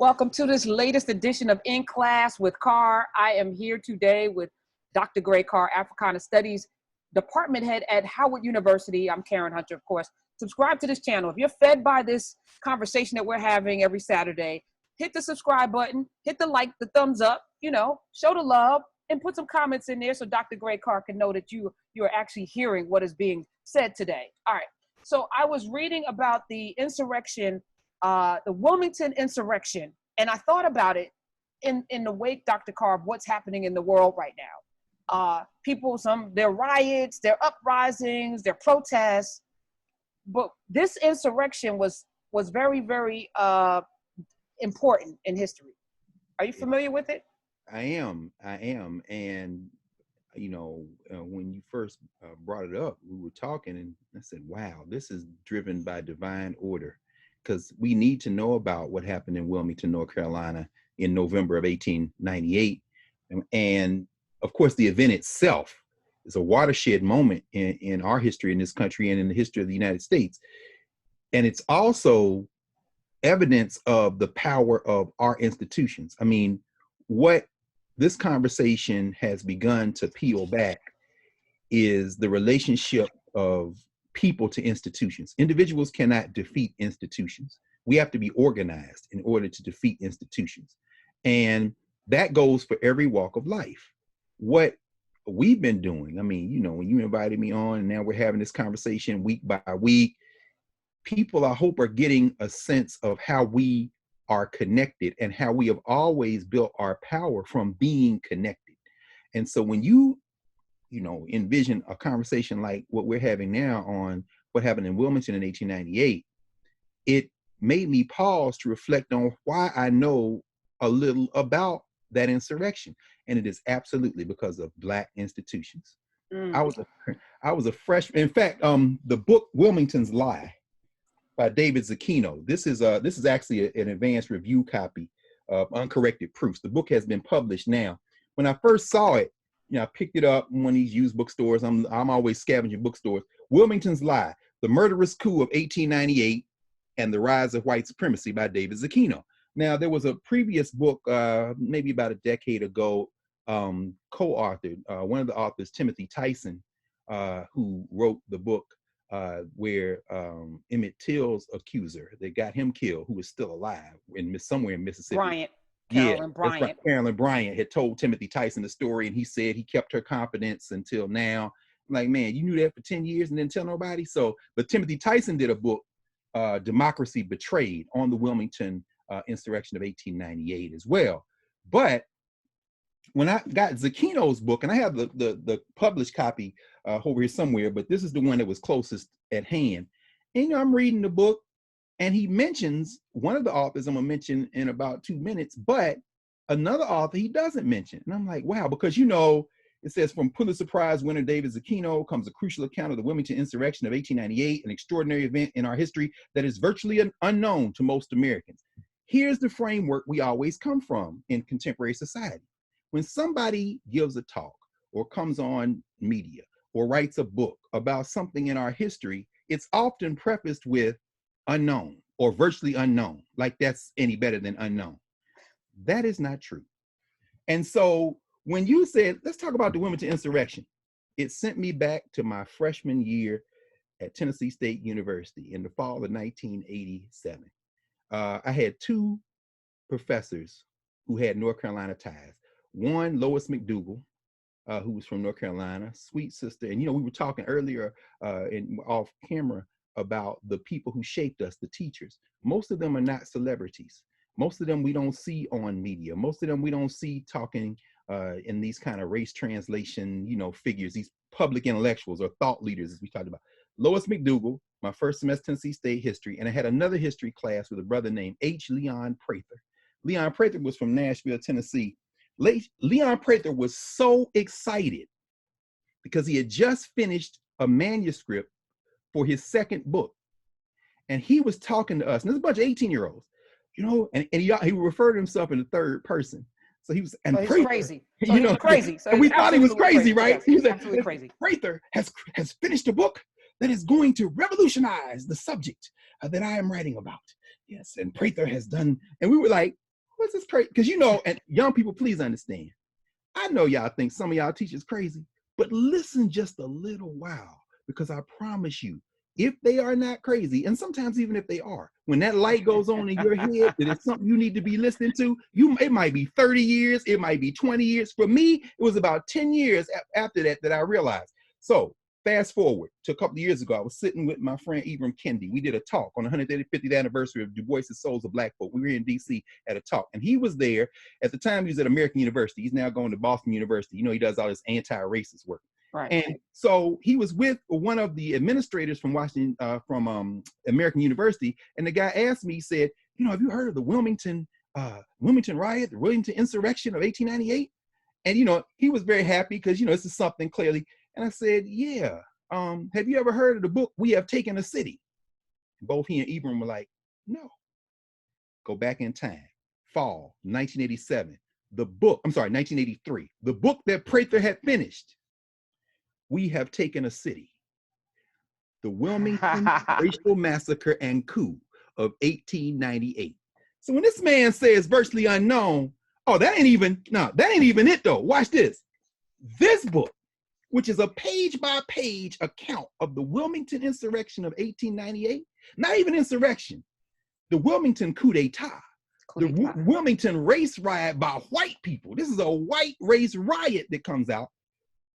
Welcome to this latest edition of In Class with Carr. I am here today with Dr. Gray Carr, Africana Studies Department Head at Howard University. I'm Karen Hunter, of course. Subscribe to this channel. If you're fed by this conversation that we're having every Saturday, hit the subscribe button, hit the like, the thumbs up, show the love, and put some comments in there so Dr. Gray Carr can know that you are actually hearing what is being said today. All right. So I was reading about the insurrection, the Wilmington insurrection, and I thought about it in the wake, Dr. Carr, of what's happening in the world right now. There riots, there uprisings, there protests, but this insurrection was very, very important in history. Are you familiar with it? I am. And, when you first brought it up, we were talking and I said, wow, this is driven by divine order, because we need to know about what happened in Wilmington, North Carolina in November of 1898. And of course, the event itself is a watershed moment in our history in this country and in the history of the United States. And it's also evidence of the power of our institutions. I mean, what this conversation has begun to peel back is the relationship of people to institutions. Individuals cannot defeat institutions. We have to be organized in order to defeat institutions. And that goes for every walk of life. What we've been doing, I mean, when you invited me on and now we're having this conversation week by week, people, I hope, are getting a sense of how we are connected and how we have always built our power from being connected. And so when you envision a conversation like what we're having now on what happened in Wilmington in 1898, it made me pause to reflect on why I know a little about that insurrection. And it is absolutely because of Black institutions. I was a freshman. In fact, the book Wilmington's Lie by David Zucchino. This is actually an advanced review copy of Uncorrected Proofs. The book has been published now. When I first saw it, I picked it up in one of these used bookstores. I'm always scavenging bookstores. Wilmington's Lie: The Murderous Coup of 1898 and the Rise of White Supremacy by David Zucchino. Now, there was a previous book, maybe about a decade ago, co-authored, one of the authors, Timothy Tyson, who wrote the book where Emmett Till's accuser, they got him killed, who was still alive somewhere in Mississippi. Carolyn Bryant. Right. Carolyn Bryant had told Timothy Tyson the story, and he said he kept her confidence until now. I'm like, man, you knew that for 10 years and didn't tell nobody? But Timothy Tyson did a book, Democracy Betrayed, on the Wilmington insurrection of 1898 as well. But when I got Zucchino's book, and I have the published copy over here somewhere, but this is the one that was closest at hand. And I'm reading the book, and he mentions one of the authors I'm gonna mention in about 2 minutes, but another author he doesn't mention. And I'm like, wow, because it says, from Pulitzer Prize winner David Zucchino comes a crucial account of the Wilmington insurrection of 1898, an extraordinary event in our history that is virtually unknown to most Americans. Here's the framework we always come from in contemporary society. When somebody gives a talk or comes on media or writes a book about something in our history, it's often prefaced with unknown or virtually unknown, like that's any better than unknown. That is not true. And so when you said, let's talk about the Wilmington insurrection, it sent me back to my freshman year at Tennessee State University in the fall of 1987. I had two professors who had North Carolina ties. One, Lois McDougall, who was from North Carolina, sweet sister. And, we were talking earlier off camera about the people who shaped us, the teachers. Most of them are not celebrities. Most of them we don't see on media. Most of them we don't see talking in these kind of race translation, figures, these public intellectuals or thought leaders, as we talked about. Lois McDougall, my first semester Tennessee State history, and I had another history class with a brother named H. Leon Prather. Leon Prather was from Nashville, Tennessee. Leon Prather was so excited because he had just finished a manuscript for his second book. And he was talking to us, and there's a bunch of 18-year-olds, and he referred to himself in the third person. So he was, and so Prather, crazy. So he was crazy. So and we thought he was crazy, right? Yes, he was absolutely crazy. Prather has finished a book that is going to revolutionize the subject that I am writing about. Yes, and Prather has done, and we were like, what's this crazy? Because, you know, and young people, please understand. I know y'all think some of y'all teachers crazy, but listen just a little while, because I promise you, if they are not crazy, and sometimes even if they are, when that light goes on in your head, that it's something you need to be listening to, it might be 30 years, it might be 20 years. For me, it was about 10 years after that I realized. So fast forward to a couple of years ago, I was sitting with my friend Ibram Kendi. We did a talk on the 150th anniversary of Du Bois' Souls of Black Folk. We were in DC at a talk, and he was there. At the time, he was at American University. He's now going to Boston University. You know, he does all this anti-racist work. Right. And so he was with one of the administrators from Washington, American University, and the guy asked me, he said, you know, have you heard of the Wilmington Riot, the Wilmington Insurrection of 1898? And, you know, he was very happy because, you know, this is something clearly. And I said, yeah. Have you ever heard of the book, We Have Taken a City? Both he and Ibram were like, no. Go back in time. Fall 1987. 1983. The book that Prather had finished. We Have Taken a City. The Wilmington Racial Massacre and Coup of 1898. So when this man says virtually unknown, that ain't even it though. Watch this. This book, which is a page-by-page account of the Wilmington Insurrection of 1898, not even insurrection, the Wilmington coup d'etat, the Wilmington race riot by white people. This is a white race riot that comes out.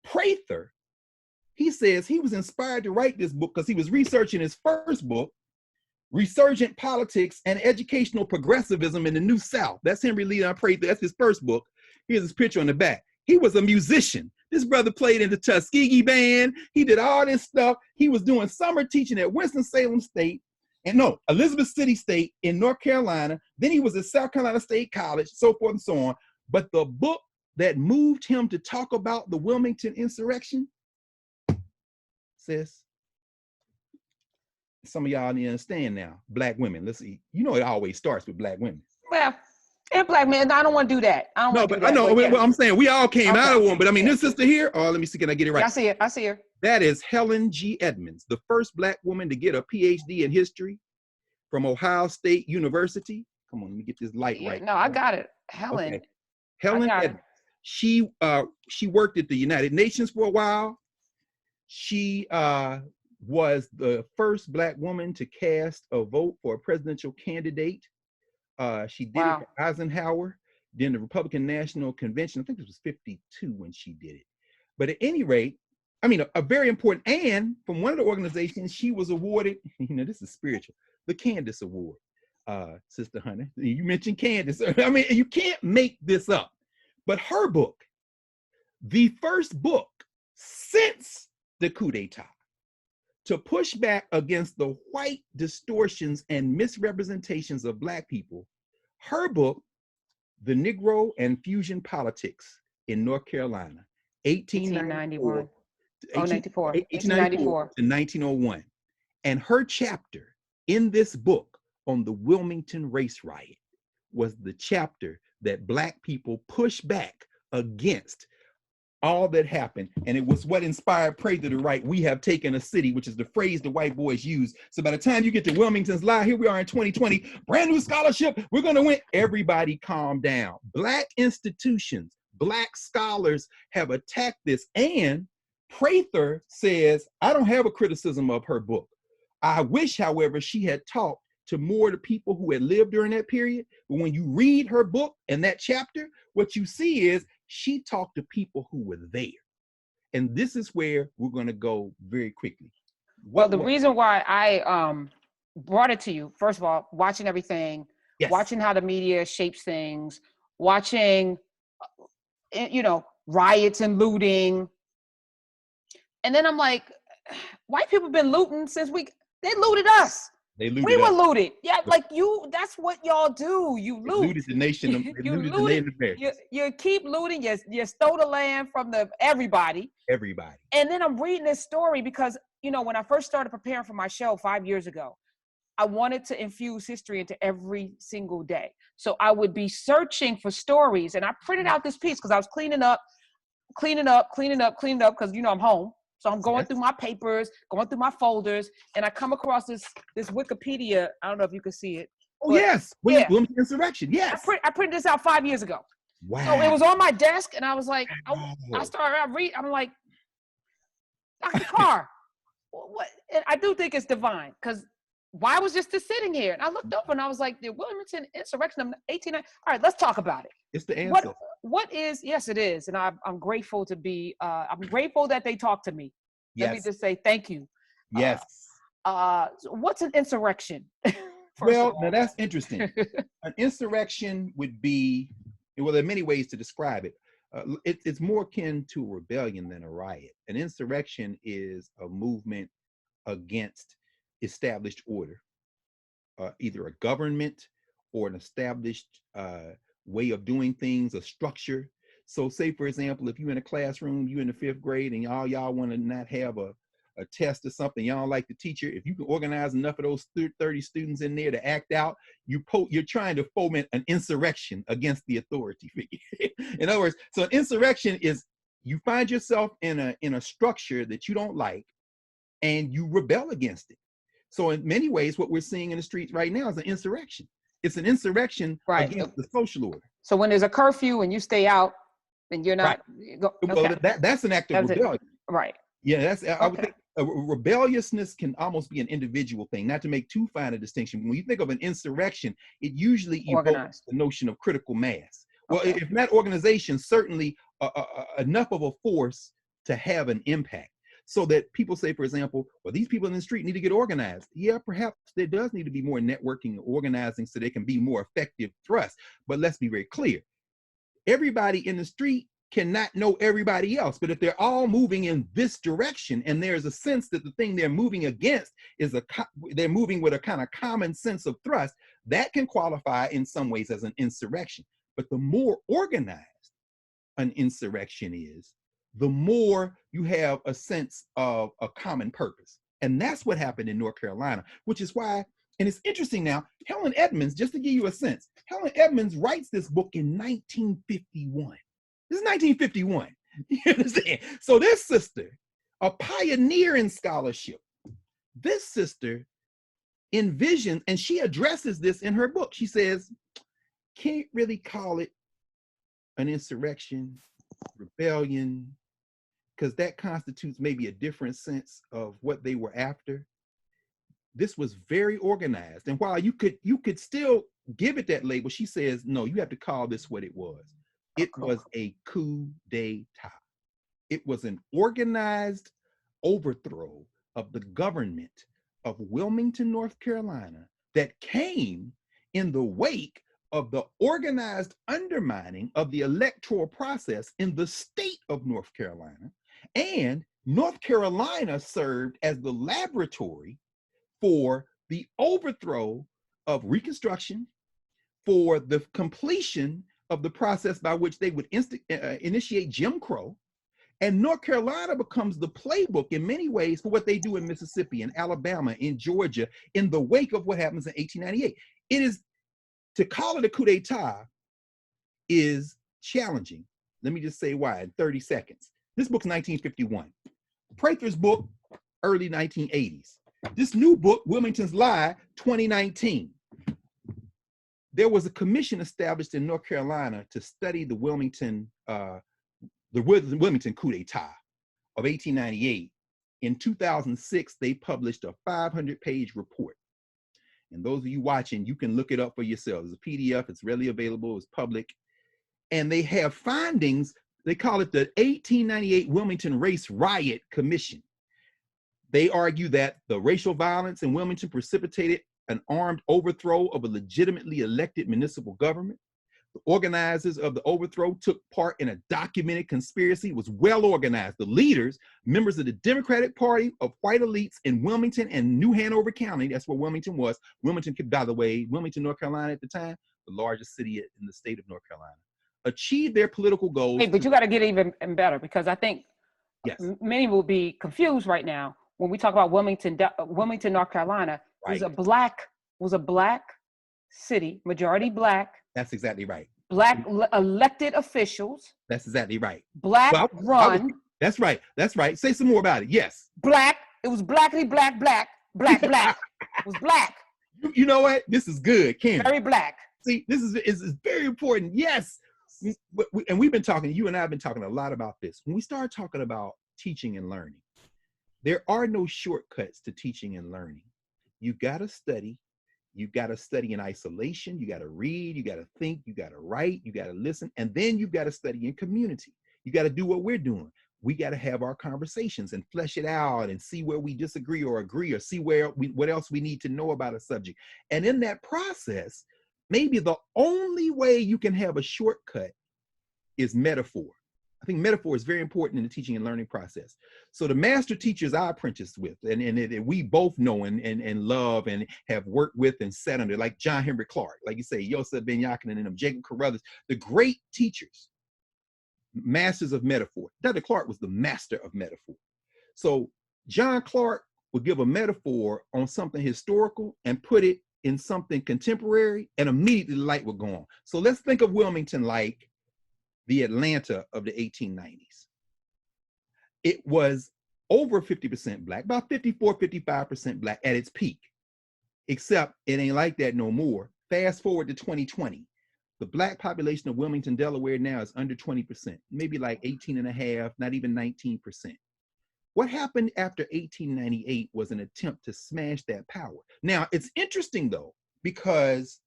Prather, he says he was inspired to write this book because he was researching his first book, Resurgent Politics and Educational Progressivism in the New South. That's Henry Leon Prather. That's his first book. Here's his picture on the back. He was a musician. This brother played in the Tuskegee band. He did all this stuff. He was doing summer teaching at Winston-Salem State, Elizabeth City State in North Carolina. Then he was at South Carolina State College, so forth and so on. But the book that moved him to talk about the Wilmington insurrection, sis, some of y'all need to understand now, Black women. Let's see. You know it always starts with Black women. Well, and Black men, I don't want to do that. I know. Well, I'm saying we all came out of one, but I mean, this sister here, let me see, can I get it right? Yeah, I see her. That is Helen G. Edmonds, the first Black woman to get a PhD in history from Ohio State University. Come on, let me get this light right. No, I got it. Helen. Okay. Helen Edmonds. She worked at the United Nations for a while. She was the first Black woman to cast a vote for a presidential candidate. She did it for Eisenhower, then the Republican National Convention. I think it was 52 when she did it. But at any rate, I mean, a very important, and from one of the organizations, she was awarded, this is spiritual, the Candace Award, Sister Hunter. You mentioned Candace. I mean, you can't make this up. But her book, the first book since the coup d'etat, to push back against the white distortions and misrepresentations of Black people, her book, The Negro and Fusion Politics in North Carolina, 1894 to 1901. And her chapter in this book on the Wilmington race riot was the chapter that Black people pushed back against all that happened. And it was what inspired Prather to write, We Have Taken a City, which is the phrase the white boys use. So by the time you get to Wilmington's Lie, here we are in 2020, brand new scholarship, we're gonna win. Everybody calm down. Black institutions, Black scholars have attacked this. And Prather says, I don't have a criticism of her book. I wish, however, she had talked to more of the people who had lived during that period. But when you read her book and that chapter, what you see is she talked to people who were there. And this is where we're going to go very quickly. The reason why I brought it to you, first of all, watching everything, watching how the media shapes things, watching, riots and looting. And then I'm like, white people have been looting since they looted us. We were looted. Yeah, that's what y'all do. You loot. Looted the nation. You looted. You keep looting. You stole the land from everybody. And then I'm reading this story because, when I first started preparing for my show 5 years ago, I wanted to infuse history into every single day. So I would be searching for stories, and I printed out this piece because I was cleaning up because, I'm home. So I'm going through my papers, going through my folders, and I come across this Wikipedia. I don't know if you can see it. Oh, yes. Wilmington Insurrection. I, Yes. I printed this out 5 years ago. Wow. So it was on my desk, and I was like, Wow. I started reading. I'm like, Dr. Carr, what? And I do think it's divine, because why was just this sitting here? And I looked up and I was like, the Wilmington Insurrection of 1890. All right, let's talk about it. It's the answer. What is? Yes, it is, and I'm grateful to be. I'm grateful that they talked to me. Yes. Let me just say thank you. Yes. So what's an insurrection? Well, now that's interesting. An insurrection would be, well, there are many ways to describe it. It's more akin to a rebellion than a riot. An insurrection is a movement against established order, either a government or an established way of doing things, a structure. So say, for example, if you're in a classroom, you're in the 5th grade and y'all want to not have a test or something, y'all like the teacher, if you can organize enough of those 30 students in there to act out, you're trying to foment an insurrection against the authority figure. In other words, so an insurrection is you find yourself in a structure that you don't like and you rebel against it. So in many ways, what we're seeing in the streets right now is an insurrection. It's an insurrection against the social order. So when there's a curfew and you stay out and you're not, well, that's an act of rebellion. Right. Yeah, that's I would think rebelliousness can almost be an individual thing, not to make too fine a distinction. When you think of an insurrection, it usually evokes the notion of critical mass. Well, if not organization, certainly enough of a force to have an impact. So that people say, for example, well, these people in the street need to get organized. Yeah, perhaps there does need to be more networking and organizing so they can be more effective thrust. But let's be very clear. Everybody in the street cannot know everybody else. But if they're all moving in this direction and there's a sense that the thing they're moving against is they're moving with a kind of common sense of thrust, that can qualify in some ways as an insurrection. But the more organized an insurrection is, the more you have a sense of a common purpose. And that's what happened in North Carolina, which is why, and it's interesting now, Helen Edmonds, just to give you a sense, Helen Edmonds writes this book in 1951. This is 1951, you understand? So this sister, a pioneer in scholarship, this sister envisions, and she addresses this in her book. She says, can't really call it an insurrection, rebellion, because that constitutes maybe a different sense of what they were after. This was very organized. And while you could still give it that label, she says, no, you have to call this what it was. It was a coup d'etat. It was an organized overthrow of the government of Wilmington, North Carolina, that came in the wake of the organized undermining of the electoral process in the state of North Carolina. And North Carolina served as the laboratory for the overthrow of Reconstruction, for the completion of the process by which they would initiate Jim Crow. And North Carolina becomes the playbook in many ways for what they do in Mississippi, in Alabama, in Georgia, in the wake of what happens in 1898. It is, to call it a coup d'etat is challenging. Let me just say why in 30 seconds. This book's 1951. Prather's book, early 1980s. This new book, Wilmington's Lie, 2019. There was a commission established in North Carolina to study the Wilmington coup d'etat of 1898. In 2006, they published a 500-page report. And those of you watching, you can look it up for yourselves. It's a PDF, it's readily available, it's public. And they have findings, they call it the 1898 Wilmington Race Riot Commission. They argue that the racial violence in Wilmington precipitated an armed overthrow of a legitimately elected municipal government. The organizers of the overthrow took part in a documented conspiracy. It was well organized. The leaders, members of the Democratic Party of white elites in Wilmington and New Hanover County, that's where Wilmington was. Wilmington, by the way, Wilmington, North Carolina at the time, the largest city in the state of North Carolina, achieved their political goals. Hey, but you got to get even better, because I think many will be confused right now when we talk about Wilmington, North Carolina. Right. was a black city, majority black. That's exactly right. Black elected officials. That's exactly right. Black run. That's right. That's right. Say some more about it. Yes. Black. It was blackity black. It was black. You know what? This is good, Karen. Very Black. See, this is very important. Yes. And we've been talking, you and I have been talking a lot about this. When we start talking about teaching and learning, there are no shortcuts to teaching and learning. You got to study. You got to study in isolation. You got to read. You got to think. You got to write. You got to listen. And then you've got to study in community. You got to do what we're doing. We got to have our conversations and flesh it out and see where we disagree or agree, or see what else we need to know about a subject. And in that process, maybe the only way you can have a shortcut is metaphor. I think metaphor is very important in the teaching and learning process. So the master teachers I apprenticed with, and we both know and love and have worked with and sat under, like John Henry Clark, like you say, Yosef Ben Yakin and them, Jacob Carruthers, the great teachers, masters of metaphor. Dr. Clark was the master of metaphor. So John Clark would give a metaphor on something historical and put it in something contemporary, and immediately the light would go on. So let's think of Wilmington like the Atlanta of the 1890s. It was over 50% Black, about 54, 55% Black at its peak, except it ain't like that no more. Fast forward to 2020. The Black population of Wilmington, Delaware now is under 20%, maybe like 18 and a half, not even 19%. What happened after 1898 was an attempt to smash that power. Now, it's interesting though, because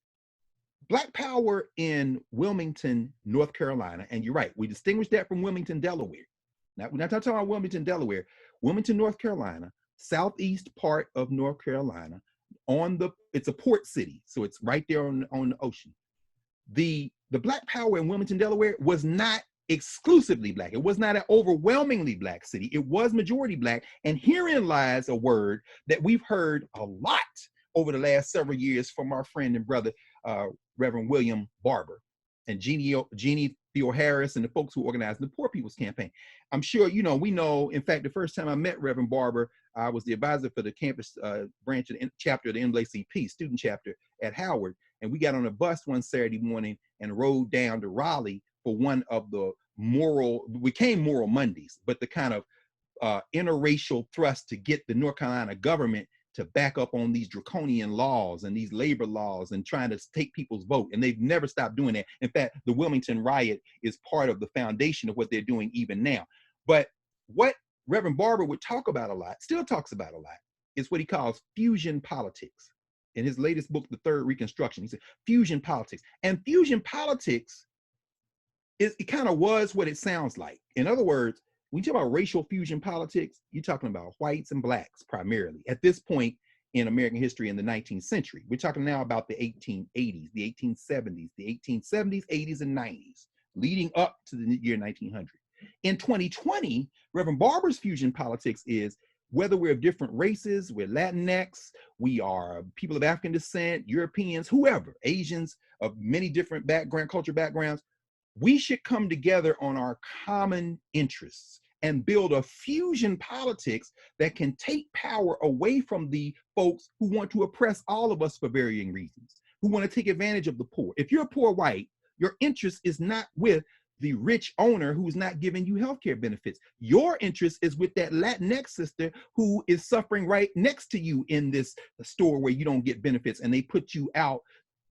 Black power in Wilmington, North Carolina, and you're right, we distinguish that from Wilmington, Delaware. Now, we're not talking about Wilmington, Delaware. Wilmington, North Carolina, southeast part of North Carolina, it's a port city, so it's right there on the ocean. The Black power in Wilmington, Delaware was not exclusively Black. It was not an overwhelmingly Black city. It was majority Black. And herein lies a word that we've heard a lot over the last several years from our friend and brother, Reverend William Barber and Jeannie Theo Harris and the folks who organized the Poor People's Campaign. I'm sure, we know, in fact, the first time I met Reverend Barber, I was the advisor for the campus branch of the chapter of the NAACP, student chapter at Howard. And we got on a bus one Saturday morning and rode down to Raleigh for one of the became Moral Mondays, but the kind of interracial thrust to get the North Carolina government to back up on these draconian laws and these labor laws and trying to take people's vote. And they've never stopped doing that. In fact, the Wilmington Riot is part of the foundation of what they're doing even now. But what Reverend Barber would talk about a lot, still talks about a lot, is what he calls fusion politics. In his latest book, The Third Reconstruction, he said fusion politics. And fusion politics, it kind of was what it sounds like. In other words, when you talk about racial fusion politics, you're talking about whites and Blacks primarily at this point in American history in the 19th century. We're talking now about the 1880s, the 1870s, the 1870s, 80s, and 90s, leading up to the year 1900. In 2020, Reverend Barber's fusion politics is whether we're of different races, we're Latinx, we are people of African descent, Europeans, whoever, Asians of many different cultural backgrounds, we should come together on our common interests and build a fusion politics that can take power away from the folks who want to oppress all of us for varying reasons, who want to take advantage of the poor. If you're a poor white, your interest is not with the rich owner who's not giving you healthcare benefits. Your interest is with that Latinx sister who is suffering right next to you in this store where you don't get benefits and they put you out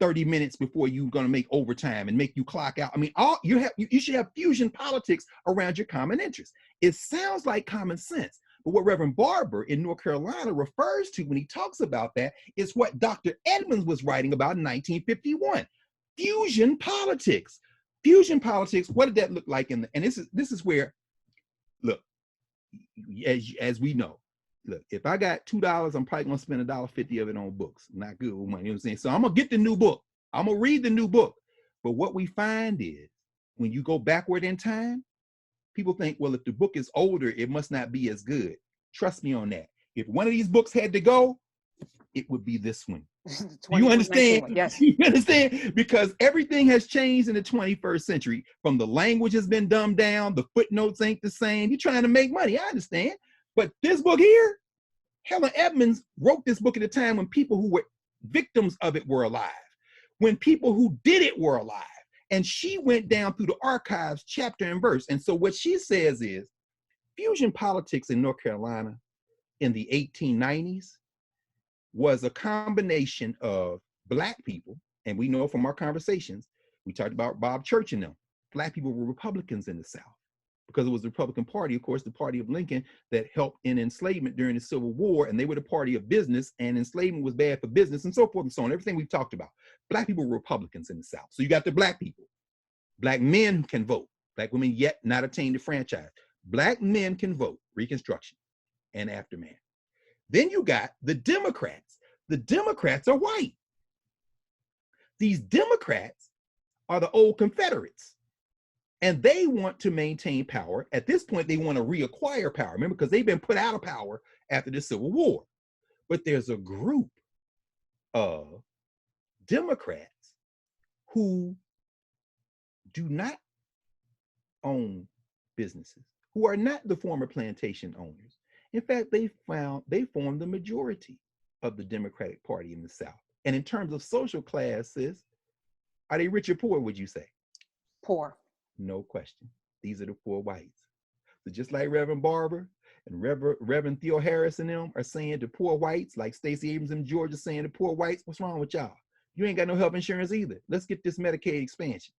30 minutes before you're going to make overtime and make you clock out. I mean, you should have fusion politics around your common interests. It sounds like common sense, but what Reverend Barber in North Carolina refers to when he talks about that is what Dr. Edmonds was writing about in 1951. Fusion politics. Fusion politics, what did that look like? And this is where, look, as we know, look, if I got $2, I'm probably gonna spend $1.50 of it on books. Not good with money, you know what I'm saying? So I'm gonna get the new book. I'm gonna read the new book. But what we find is when you go backward in time, people think, well, if the book is older, it must not be as good. Trust me on that. If one of these books had to go, it would be this one. You understand? Yes. You understand? Because everything has changed in the 21st century. From the language has been dumbed down, the footnotes ain't the same. You're trying to make money, I understand. But this book here, Helen Edmonds wrote this book at a time when people who were victims of it were alive, when people who did it were alive. And she went down through the archives, chapter and verse. And so what she says is, fusion politics in North Carolina in the 1890s was a combination of Black people, and we know from our conversations, we talked about Bob Church and them. Black people were Republicans in the South because it was the Republican Party, of course, the party of Lincoln that helped in enslavement during the Civil War, and they were the party of business, and enslavement was bad for business, and so forth and so on, everything we've talked about. Black people were Republicans in the South. So you got the Black people. Black men who can vote. Black women yet not attained the franchise. Black men can vote, Reconstruction and aftermath. Then you got the Democrats. The Democrats are white. These Democrats are the old Confederates, and they want to maintain power. At this point, they want to reacquire power, remember, because they've been put out of power after the Civil War. But there's a group of Democrats who do not own businesses, who are not the former plantation owners. In fact, they formed the majority of the Democratic Party in the South. And in terms of social classes, are they rich or poor, would you say? Poor. No question. These are the poor whites. So just like Reverend Barber and Reverend Theo Harris and them are saying to poor whites, like Stacey Abrams in Georgia saying to poor whites, what's wrong with y'all? You ain't got no health insurance either. Let's get this Medicaid expansion.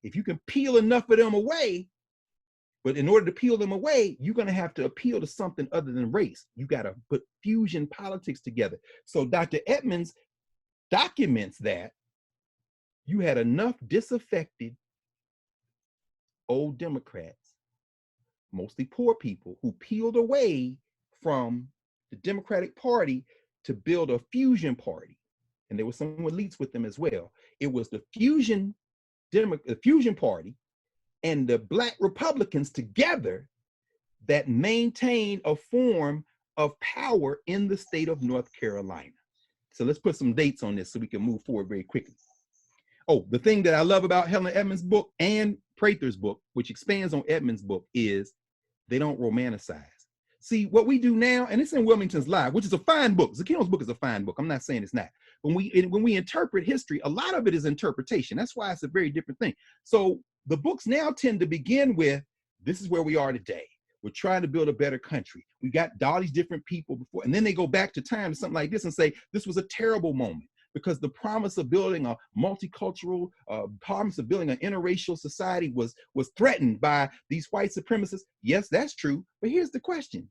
If you can peel enough of them away, but in order to peel them away, you're going to have to appeal to something other than race. You got to put fusion politics together. So Dr. Edmonds documents that you had enough disaffected old Democrats, mostly poor people, who peeled away from the Democratic Party to build a fusion party. And there were some elites with them as well. It was the fusion party and the Black Republicans together that maintained a form of power in the state of North Carolina. So let's put some dates on this so we can move forward very quickly. Oh, the thing that I love about Helen Edmonds' book and Prather's book, which expands on Edmonds' book, is they don't romanticize. See, what we do now, and it's in Wilmington's Live, which is a fine book. Zakino's book is a fine book. I'm not saying it's not. When we interpret history, a lot of it is interpretation. That's why it's a very different thing. So the books now tend to begin with, this is where we are today. We're trying to build a better country. We got all these different people before, and then they go back to time to something like this and say, this was a terrible moment because the promise of building a multicultural, promise of building an interracial society was threatened by these white supremacists. Yes, that's true, but here's the question.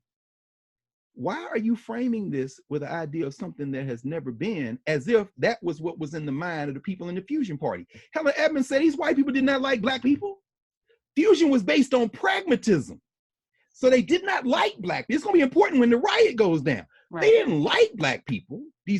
Why are you framing this with the idea of something that has never been, as if that was what was in the mind of the people in the Fusion Party? Helen Edmonds said these white people did not like Black people. Fusion was based on pragmatism. So they did not like Black people. It's going to be important when the riot goes down. Right. They didn't like Black people, a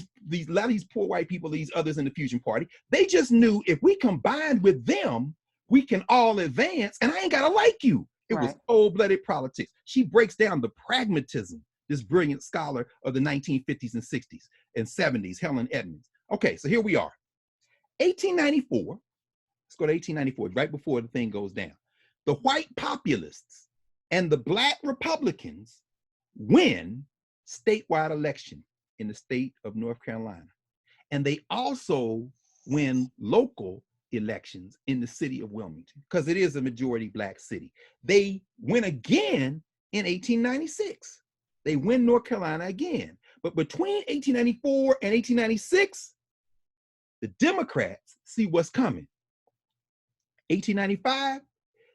lot of these poor white people, these others in the Fusion Party. They just knew if we combined with them, we can all advance, and I ain't got to like you. It was cold-blooded politics. She breaks down the pragmatism, this brilliant scholar of the 1950s and 60s and 70s, Helen Edmonds. Okay, so here we are. 1894, let's go to 1894, right before the thing goes down. The white populists and the Black Republicans win statewide election in the state of North Carolina. And they also win local elections in the city of Wilmington, because it is a majority Black city. They win again in 1896. They win North Carolina again. But between 1894 and 1896, the Democrats see what's coming. 1895,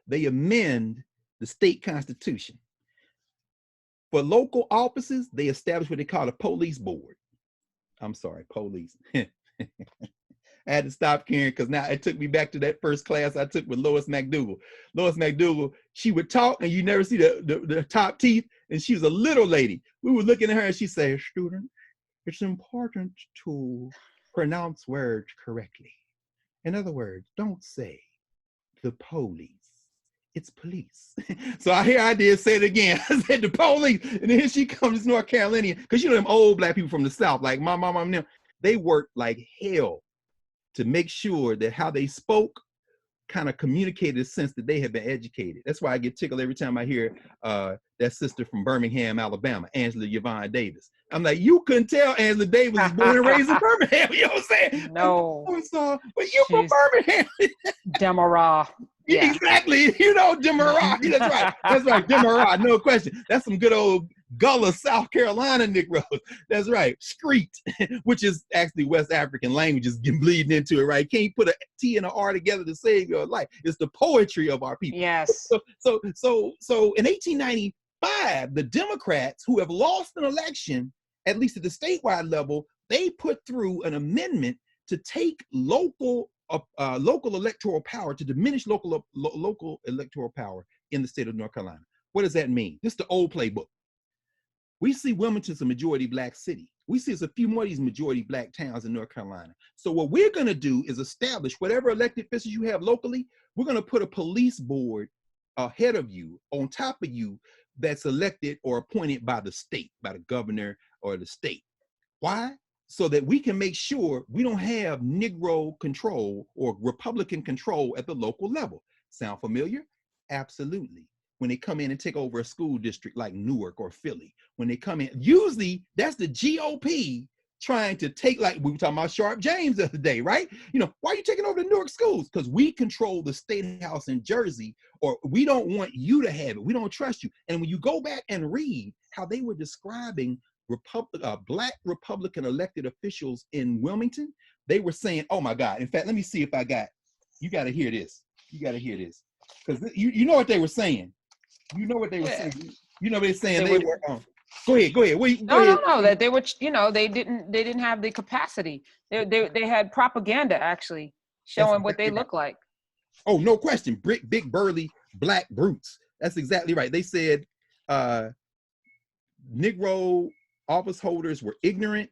they amend the state constitution. For local offices, they establish what they call a police board. I'm sorry, police. I had to stop, Karen, because now it took me back to that first class I took with Lois McDougall. Lois McDougall, she would talk and you never see the top teeth, and she was a little lady. We were looking at her and she said, student, it's important to pronounce words correctly. In other words, don't say the police. It's police. So I did say it again. I said the police. And then here she comes, this North Carolinian, because you know them old Black people from the South, like my mom and them, they worked like hell to make sure that how they spoke kind of communicated a sense that they had been educated. That's why I get tickled every time I hear that sister from Birmingham, Alabama, Angela Yvonne Davis. I'm like, you couldn't tell Angela Davis was born and raised in Birmingham. You know what I'm saying? No. But you from Birmingham. Demerara. Yeah. Exactly. You know, Demerara. That's right. That's right. Demerara. No question. That's some good old Gullah, South Carolina Negroes. That's right. Street, which is actually West African languages bleeding into it, right? Can't put a T and an R together to save your life. It's the poetry of our people. Yes. So in 1895, the Democrats, who have lost an election, at least at the statewide level, they put through an amendment to take local electoral power, to diminish local electoral power in the state of North Carolina. What does that mean? This is the old playbook. We see Wilmington's a majority Black city. We see there's a few more of these majority Black towns in North Carolina. So what we're going to do is establish whatever elected officials you have locally, we're going to put a police board ahead of you, on top of you, that's elected or appointed by the state, by the governor or the state. Why? So that we can make sure we don't have Negro control or Republican control at the local level. Sound familiar? Absolutely. When they come in and take over a school district like Newark or Philly, when they come in, usually that's the GOP trying to take, like we were talking about Sharp James the other day, right? You know, why are you taking over the Newark schools? Because we control the state house in Jersey, or we don't want you to have it. We don't trust you. And when you go back and read how they were describing Black Republican elected officials in Wilmington, they were saying, oh my God. In fact, let me see if you got to hear this. You got to hear this. Because you know what they were saying. You know what they were saying. You know what they're saying. They were go ahead. No. That they were, they didn't have the capacity. They had propaganda actually showing what they look like. Oh, no question. Big burly Black brutes. That's exactly right. They said Negro office holders were ignorant.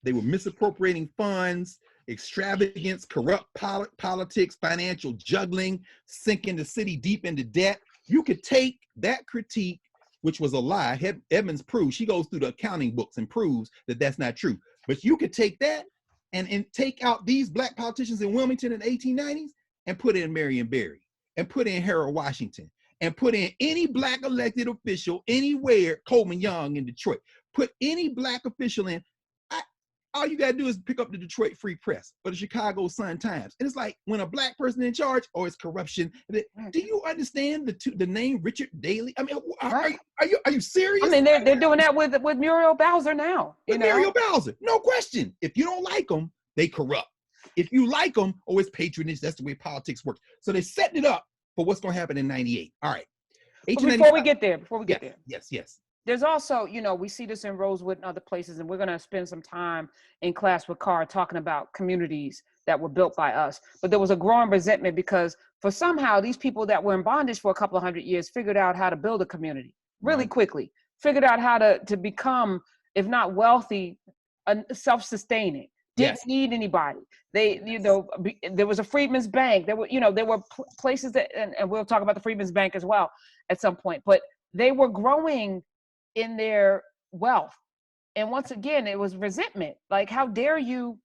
They were misappropriating funds, extravagance, corrupt politics, financial juggling, sinking the city deep into debt. You could take that critique, which was a lie. Evans proves, she goes through the accounting books and proves that that's not true. But you could take that and take out these Black politicians in Wilmington in the 1890s and put in Marion Barry and put in Harold Washington and put in any Black elected official anywhere, Coleman Young in Detroit. Put any Black official in. All you gotta do is pick up the Detroit Free Press or the Chicago Sun-Times. And it's like, when a Black person in charge, oh, it's corruption. Do you understand the name Richard Daley? I mean, are you serious? I mean, they're doing that with Muriel Bowser now. Muriel Bowser, no question. If you don't like them, they corrupt. If you like them, oh, it's patronage. That's the way politics works. So they're setting it up for what's gonna happen in 98. All right. Before we get there. Yes. There's also, we see this in Rosewood and other places, and we're going to spend some time in class with Carr talking about communities that were built by us. But there was a growing resentment because for somehow these people that were in bondage for a couple of 100 years figured out how to build a community really quickly, figured out how to become, if not wealthy, self-sustaining. Didn't need anybody. There was a Freedmen's Bank. There were places that, and we'll talk about the Freedmen's Bank as well at some point, but they were growing in their wealth. And once again, it was resentment. Like, how dare you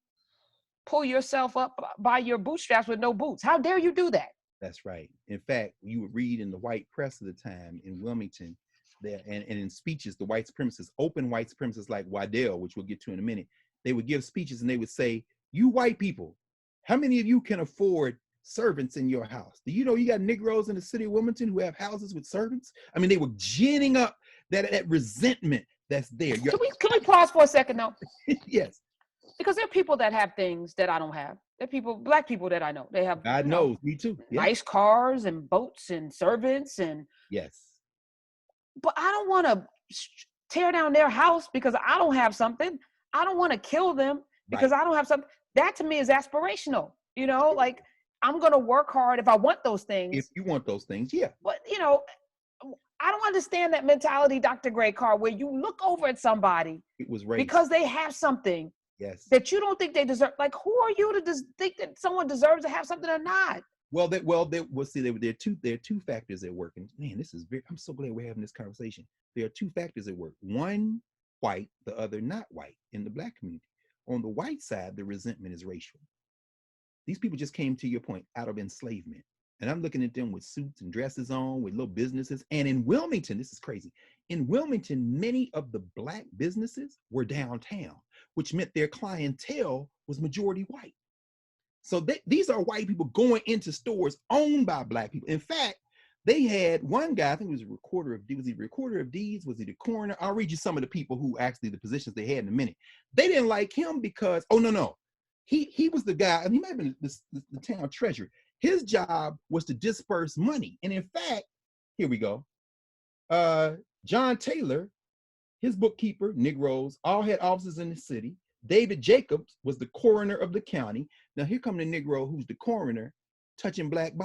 pull yourself up by your bootstraps with no boots? How dare you do that? That's right. In fact, you would read in the white press of the time in Wilmington, there and in speeches, the white supremacists, open white supremacists like Waddell, which we'll get to in a minute, they would give speeches and they would say, you white people, how many of you can afford servants in your house? Do you know you got Negroes in the city of Wilmington who have houses with servants? I mean, they were ginning up that resentment that's there. Can we pause for a second though? Yes. Because there are people that have things that I don't have. There are Black people that I know. They have, God knows, me too. Yeah. Nice cars and boats and servants and. Yes. But I don't want to tear down their house because I don't have something. I don't want to kill them because I don't have something. That to me is aspirational. Like, I'm going to work hard if I want those things. If you want those things, yeah. But, I don't understand that mentality, Dr. Gray Carr, where you look over at somebody because they have something that you don't think they deserve. Like, who are you to think that someone deserves to have something or not? Well, there are two factors at work. And man, I'm so glad we're having this conversation. There are two factors at work. One white, the other not white in the Black community. On the white side, the resentment is racial. These people just came, to your point, out of enslavement. And I'm looking at them with suits and dresses on, with little businesses. And in Wilmington, this is crazy. In Wilmington, many of the Black businesses were downtown, which meant their clientele was majority white. So these are white people going into stores owned by Black people. In fact, they had one guy, I think it was a recorder of deeds. Was he recorder of deeds? Was he the coroner? I'll read you some of the people who actually, the positions they had in a minute. They didn't like him because, oh, no. He was the guy, and he might have been the town treasurer. His job was to disperse money. And in fact, here we go. John Taylor, his bookkeeper, Negroes, all had offices in the city. David Jacobs was the coroner of the county. Now here come the Negro who's the coroner, touching white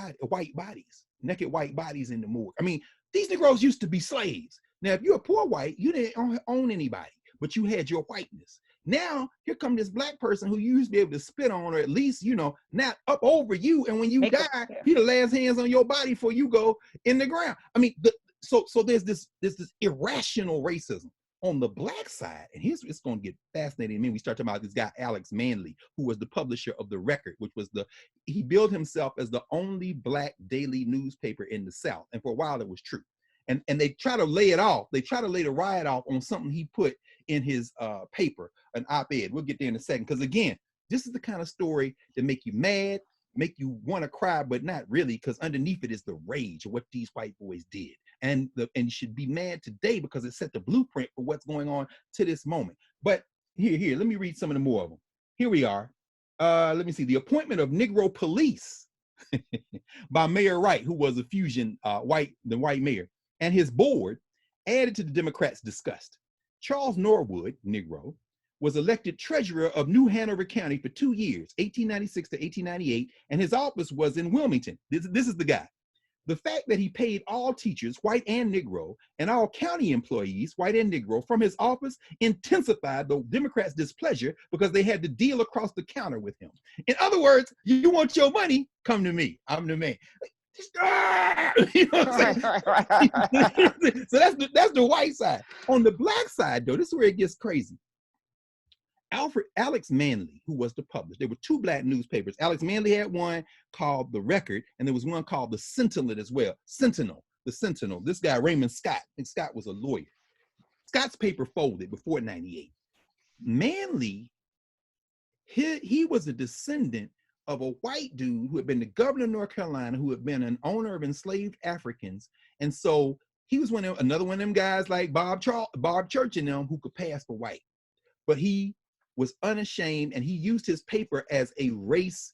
bodies, naked white bodies in the morgue. I mean, these Negroes used to be slaves. Now, if you're a poor white, you didn't own anybody, but you had your whiteness. Now, here come this black person who you used to be able to spit on, or at least, not up over you. And when you die, he the last hands on your body before you go in the ground. I mean, so there's this irrational racism on the black side. And it's going to get fascinating. I mean, we start talking about this guy, Alex Manley, who was the publisher of The Record, which was he billed himself as the only black daily newspaper in the South. And for a while, it was true. And they try to lay it off. They try to lay the riot off on something he put in his paper, an op-ed. We'll get there in a second. Because again, this is the kind of story that make you mad, make you want to cry, but not really, because underneath it is the rage of what these white boys did. And you should be mad today because it set the blueprint for what's going on to this moment. But here, let me read some of the more of them. Here we are. Let me see. The appointment of Negro police by Mayor Wright, who was a fusion the white mayor, and his board added to the Democrats' disgust. Charles Norwood, Negro, was elected treasurer of New Hanover County for 2 years, 1896 to 1898, and his office was in Wilmington. This is the guy. The fact that he paid all teachers, white and Negro, and all county employees, white and Negro, from his office intensified the Democrats' displeasure because they had to deal across the counter with him. In other words, you want your money? Come to me. I'm the man. You know what I'm saying? So that's the white side. On the black side, though, this is where it gets crazy. Alex Manley, who was the publisher, there were two black newspapers. Alex Manley had one called The Record, and there was one called The Sentinel as well. The Sentinel. This guy, Raymond Scott, and Scott was a lawyer. Scott's paper folded before 98. Manley, he was a descendant of a white dude who had been the governor of North Carolina, who had been an owner of enslaved Africans. And so he was another one of them guys like Bob Church and them who could pass for white. But he was unashamed, and he used his paper as a race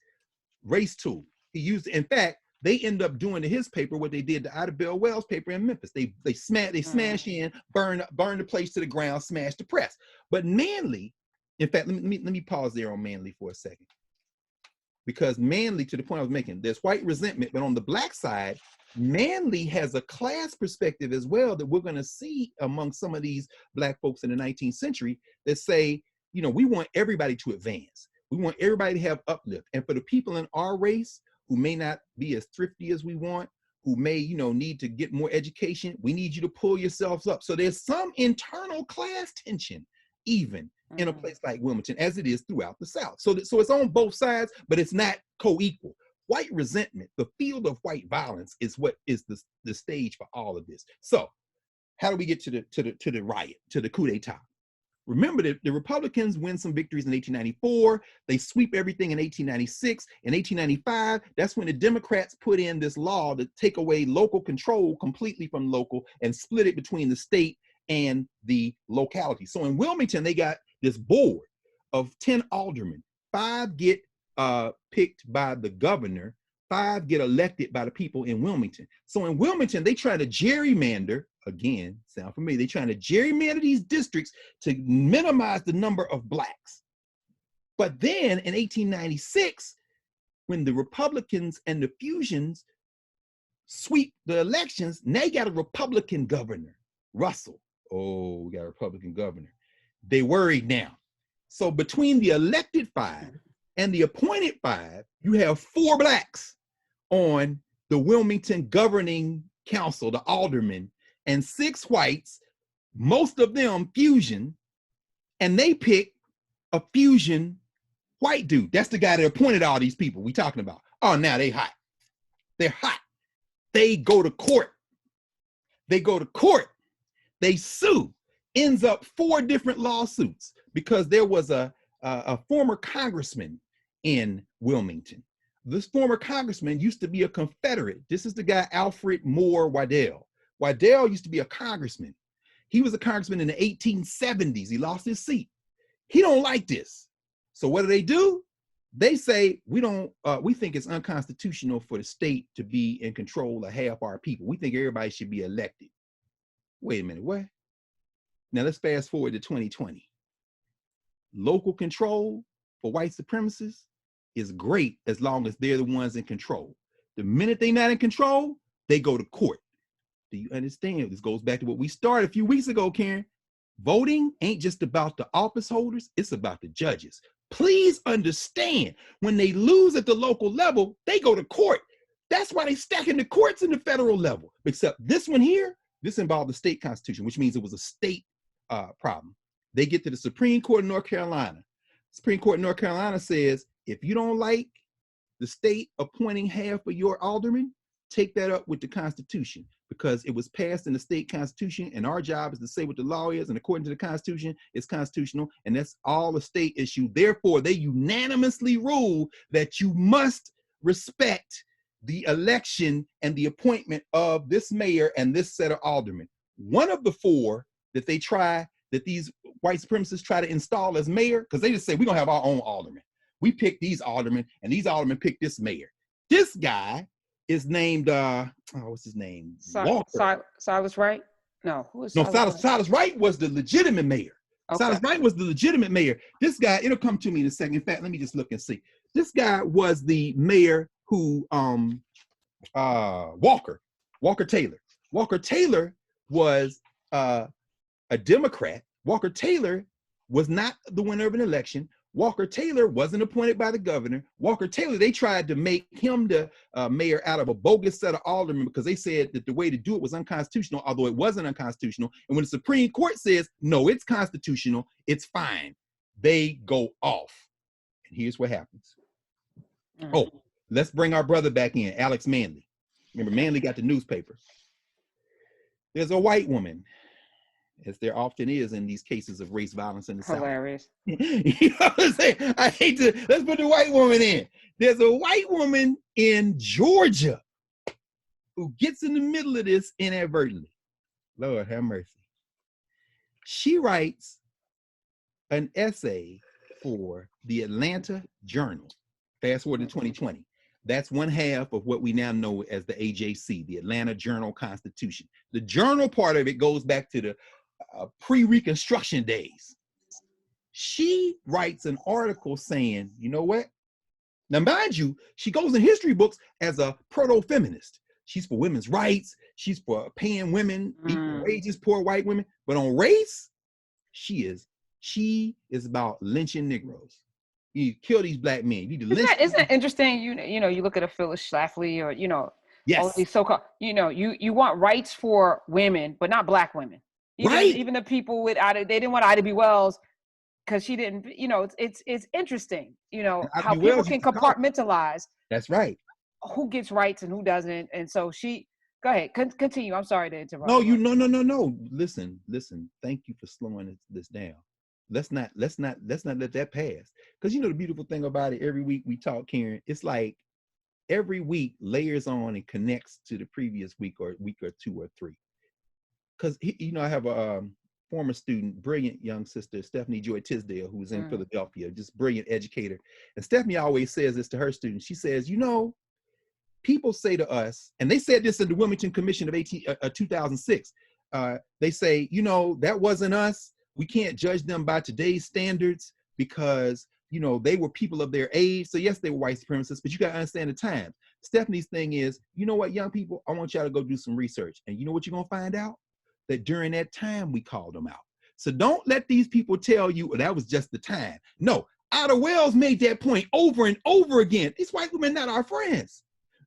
tool. He used, in fact, they end up doing to his paper what they did to Ida Bell Wells' paper in Memphis. They smash in, burn the place to the ground, smash the press. But Manley, in fact, let me pause there on Manley for a second. Because Manley, to the point I was making, there's white resentment, but on the black side, Manley has a class perspective as well that we're going to see among some of these black folks in the 19th century that say, we want everybody to advance. We want everybody to have uplift. And for the people in our race who may not be as thrifty as we want, who may, need to get more education, we need you to pull yourselves up. So there's some internal class tension, even in a place like Wilmington, as it is throughout the South. So it's on both sides, but it's not co-equal. White resentment, the field of white violence, is what is the stage for all of this. So how do we get to the riot, to the coup d'etat? Remember that the Republicans win some victories in 1894. They sweep everything in 1896. In 1895, that's when the Democrats put in this law to take away local control completely from local and split it between the state and the locality. So in Wilmington, they got this board of 10 aldermen. 5 get picked by the governor. 5 get elected by the people in Wilmington. So in Wilmington, they try to gerrymander. Again, sound familiar? They're trying to gerrymander these districts to minimize the number of blacks. But then in 1896, when the Republicans and the fusions sweep the elections, now you got a Republican governor, Russell. Oh, we got a Republican governor. They worried now. So between the elected 5 and the appointed 5, you have 4 blacks on the Wilmington governing council, the aldermen, and 6 whites, most of them fusion, and they pick a fusion white dude. That's the guy that appointed all these people we talking about. Oh, now they hot. They're hot. They go to court. They sue. Ends up 4 different lawsuits because there was a former congressman in Wilmington this former congressman used to be a Confederate. This is the guy, Alfred Moore Waddell. Waddell used to be a congressman. He was a congressman in the 1870s. He lost his seat. He don't like this. So what do? They say, we think it's unconstitutional for the state to be in control of half our people. We think everybody should be elected. Wait a minute, what? Now let's fast forward to 2020. Local control for white supremacists is great as long as they're the ones in control. The minute they're not in control, they go to court. Do you understand? This goes back to what we started a few weeks ago, Karen. Voting ain't just about the office holders, it's about the judges. Please understand, when they lose at the local level, they go to court. That's why they stacking the courts in the federal level. Except this one here, this involved the state constitution, which means it was a state problem. They get to the Supreme Court of North Carolina. Supreme Court of North Carolina says, if you don't like the state appointing half of your aldermen, take that up with the Constitution, because it was passed in the state constitution, and our job is to say what the law is, and according to the Constitution, it's constitutional, and that's all a state issue. Therefore, they unanimously rule that you must respect the election and the appointment of this mayor and this set of aldermen. One of the four that these white supremacists try to install as mayor, because they just say, we're gonna have our own aldermen. We pick these aldermen, and these aldermen pick this mayor. This guy is named, what's his name? Silas Wright? No, who is Silas? Silas Wright was the legitimate mayor. Okay. Silas Wright was the legitimate mayor. This guy, it'll come to me in a second. In fact, let me just look and see. This guy was the mayor who, Walker Taylor. Walker Taylor was a Democrat. Walker Taylor was not the winner of an election. Walker Taylor wasn't appointed by the governor. Walker Taylor, they tried to make him the mayor out of a bogus set of aldermen because they said that the way to do it was unconstitutional, although it wasn't unconstitutional. And when the Supreme Court says, no, it's constitutional, it's fine, they go off. And here's what happens. Oh, let's bring our brother back in, Alex Manley. Remember, Manley got the newspaper. There's a white woman, as there often is in these cases of race violence in the South. Hilarious. You know what I'm saying? I hate to, let's put the white woman in. There's a white woman in Georgia who gets in the middle of this inadvertently. Lord have mercy. She writes an essay for the Atlanta Journal. Fast forward to 2020. That's one half of what we now know as the AJC, the Atlanta Journal-Constitution. The journal part of it goes back to the pre-Reconstruction days. She writes an article saying, you know what? Now, mind you, she goes in history books as a proto-feminist. She's for women's rights. She's for paying women equal wages, poor white women. But on race, she is about lynching Negroes. You kill these black men. You need to lynch. Isn't it interesting? You know, you look at a Phyllis Schlafly or, yes, all these so-called, you want rights for women, but not black women. Even the people with they didn't want Ida B. Wells because she didn't, it's interesting, how people can compartmentalize. That's right. Who gets rights and who doesn't. And so go ahead, continue. I'm sorry to interrupt. No. Listen. Thank you for slowing this down. Let's not let that pass. Because the beautiful thing about it, every week we talk, Karen, it's like every week layers on and connects to the previous week or two or three. Because I have a former student, brilliant young sister, Stephanie Joy Tisdale, who's in Philadelphia, just brilliant educator. And Stephanie always says this to her students. She says, people say to us, and they said this in the Wilmington Commission of 2006. They say, that wasn't us. We can't judge them by today's standards because, they were people of their age. So yes, they were white supremacists, but you got to understand the times. Stephanie's thing is, you know what, young people, I want y'all to go do some research. And you know what you're going to find out? That during that time, we called them out. So don't let these people tell you, that was just the time. No, Ida Wells made that point over and over again. These white women not our friends.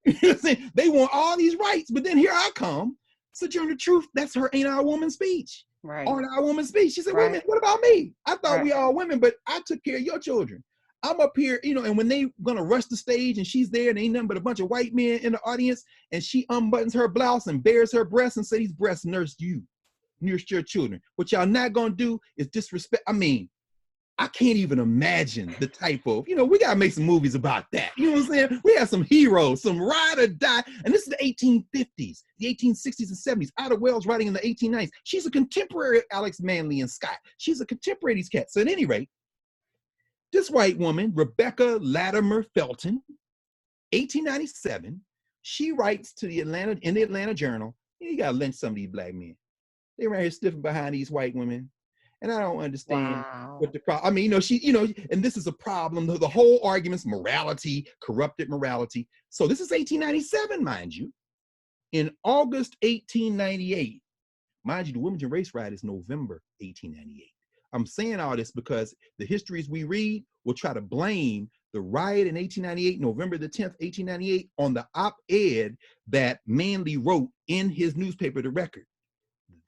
They want all these rights, but then here I come. Sojourner Truth, that's her ain't our woman speech. Right. Aren't our woman speech. She said, wait a minute, what about me? I thought we all women, but I took care of your children. I'm up here, and when they gonna rush the stage and she's there and ain't nothing but a bunch of white men in the audience and she unbuttons her blouse and bares her breasts and say, these breasts nursed you, nursed your children. What y'all not gonna do is disrespect. I mean, I can't even imagine the type of, we got to make some movies about that. You know what I'm saying? We have some heroes, some ride or die. And this is the 1850s, the 1860s and 70s. Ida Wells writing in the 1890s. She's a contemporary of Alex Manly and Scott. She's a contemporary of these cats. So at any rate, this white woman, Rebecca Latimer Felton, 1897, she writes to the Atlanta Journal, you got to lynch some of these black men. They around here stiffing behind these white women. And I don't understand what the problem, I mean, and this is a problem, the whole argument's morality, corrupted morality. So this is 1897, mind you. In August 1898, mind you, the Wilmington Race Riot is November 1898. I'm saying all this because the histories we read will try to blame the riot in 1898, November the 10th, 1898, on the op-ed that Manly wrote in his newspaper, The Record.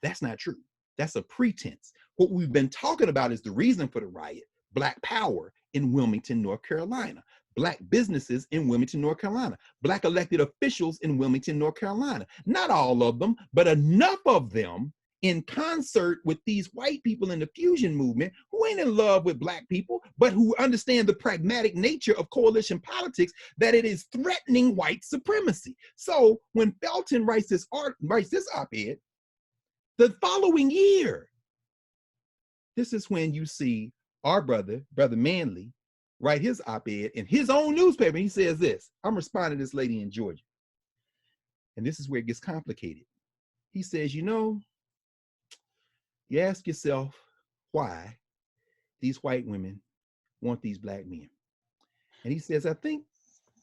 That's not true. That's a pretense. What we've been talking about is the reason for the riot: Black power in Wilmington, North Carolina, Black businesses in Wilmington, North Carolina, Black elected officials in Wilmington, North Carolina. Not all of them, but enough of them in concert with these white people in the fusion movement who ain't in love with Black people, but who understand the pragmatic nature of coalition politics, that it is threatening white supremacy. So when Felton writes this op-ed, the following year, this is when you see our brother Manly, write his op-ed in his own newspaper. He says this, I'm responding to this lady in Georgia. And this is where it gets complicated. He says, you ask yourself why these white women want these Black men. And he says, I think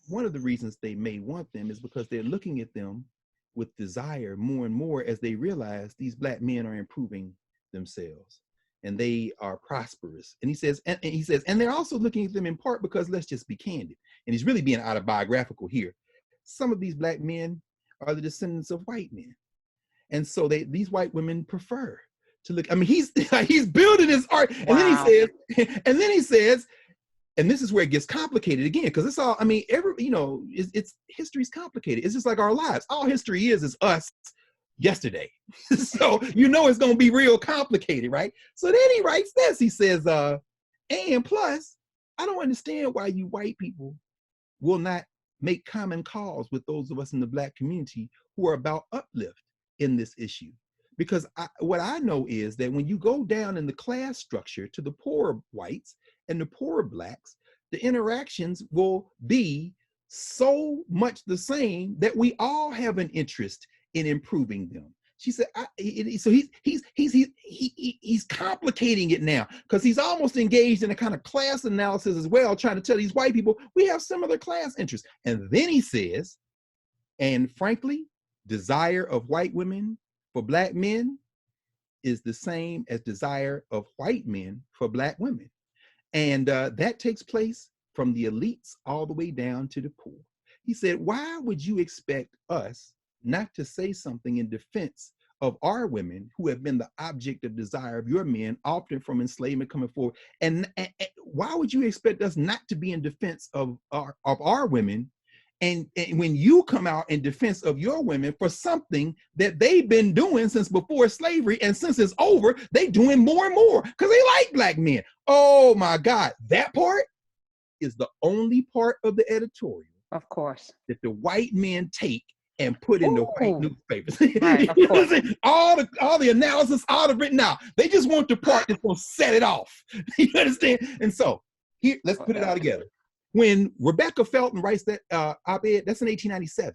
one of the reasons they may want them is because they're looking at them with desire more and more as they realize these Black men are improving themselves and they are prosperous. And he says, and they're also looking at them in part because, let's just be candid, and he's really being autobiographical here, some of these Black men are the descendants of white men. And so these white women prefer to look, I mean, he's building his art. And then he says, and this is where it gets complicated again, because it's all, I mean, it's history's complicated. It's just like our lives. All history is us yesterday. So it's going to be real complicated, right? So then he writes this. He says, and plus, I don't understand why you white people will not make common cause with those of us in the Black community who are about uplift in this issue. Because what I know is that when you go down in the class structure to the poorer whites and the poorer Blacks, the interactions will be so much the same that we all have an interest in improving them. She said, so he's complicating it now because he's almost engaged in a kind of class analysis as well, trying to tell these white people we have similar class interests. And then he says, and frankly, desire of white women for Black men is the same as desire of white men for Black women. And that takes place from the elites all the way down to the poor. He said, why would you expect us not to say something in defense of our women who have been the object of desire of your men, often from enslavement coming forward? And why would you expect us not to be in defense of our women? And when you come out in defense of your women for something that they've been doing since before slavery, and since it's over, they doing more and more because they like Black men. Oh my God, that part is the only part of the editorial, of course, that the white men take and put in the white newspapers. Right, of course. all the analysis, all the written out. They just want the part that's gonna set it off. You understand? And so here, let's put it all together. When Rebecca Felton writes that op-ed, that's in 1897.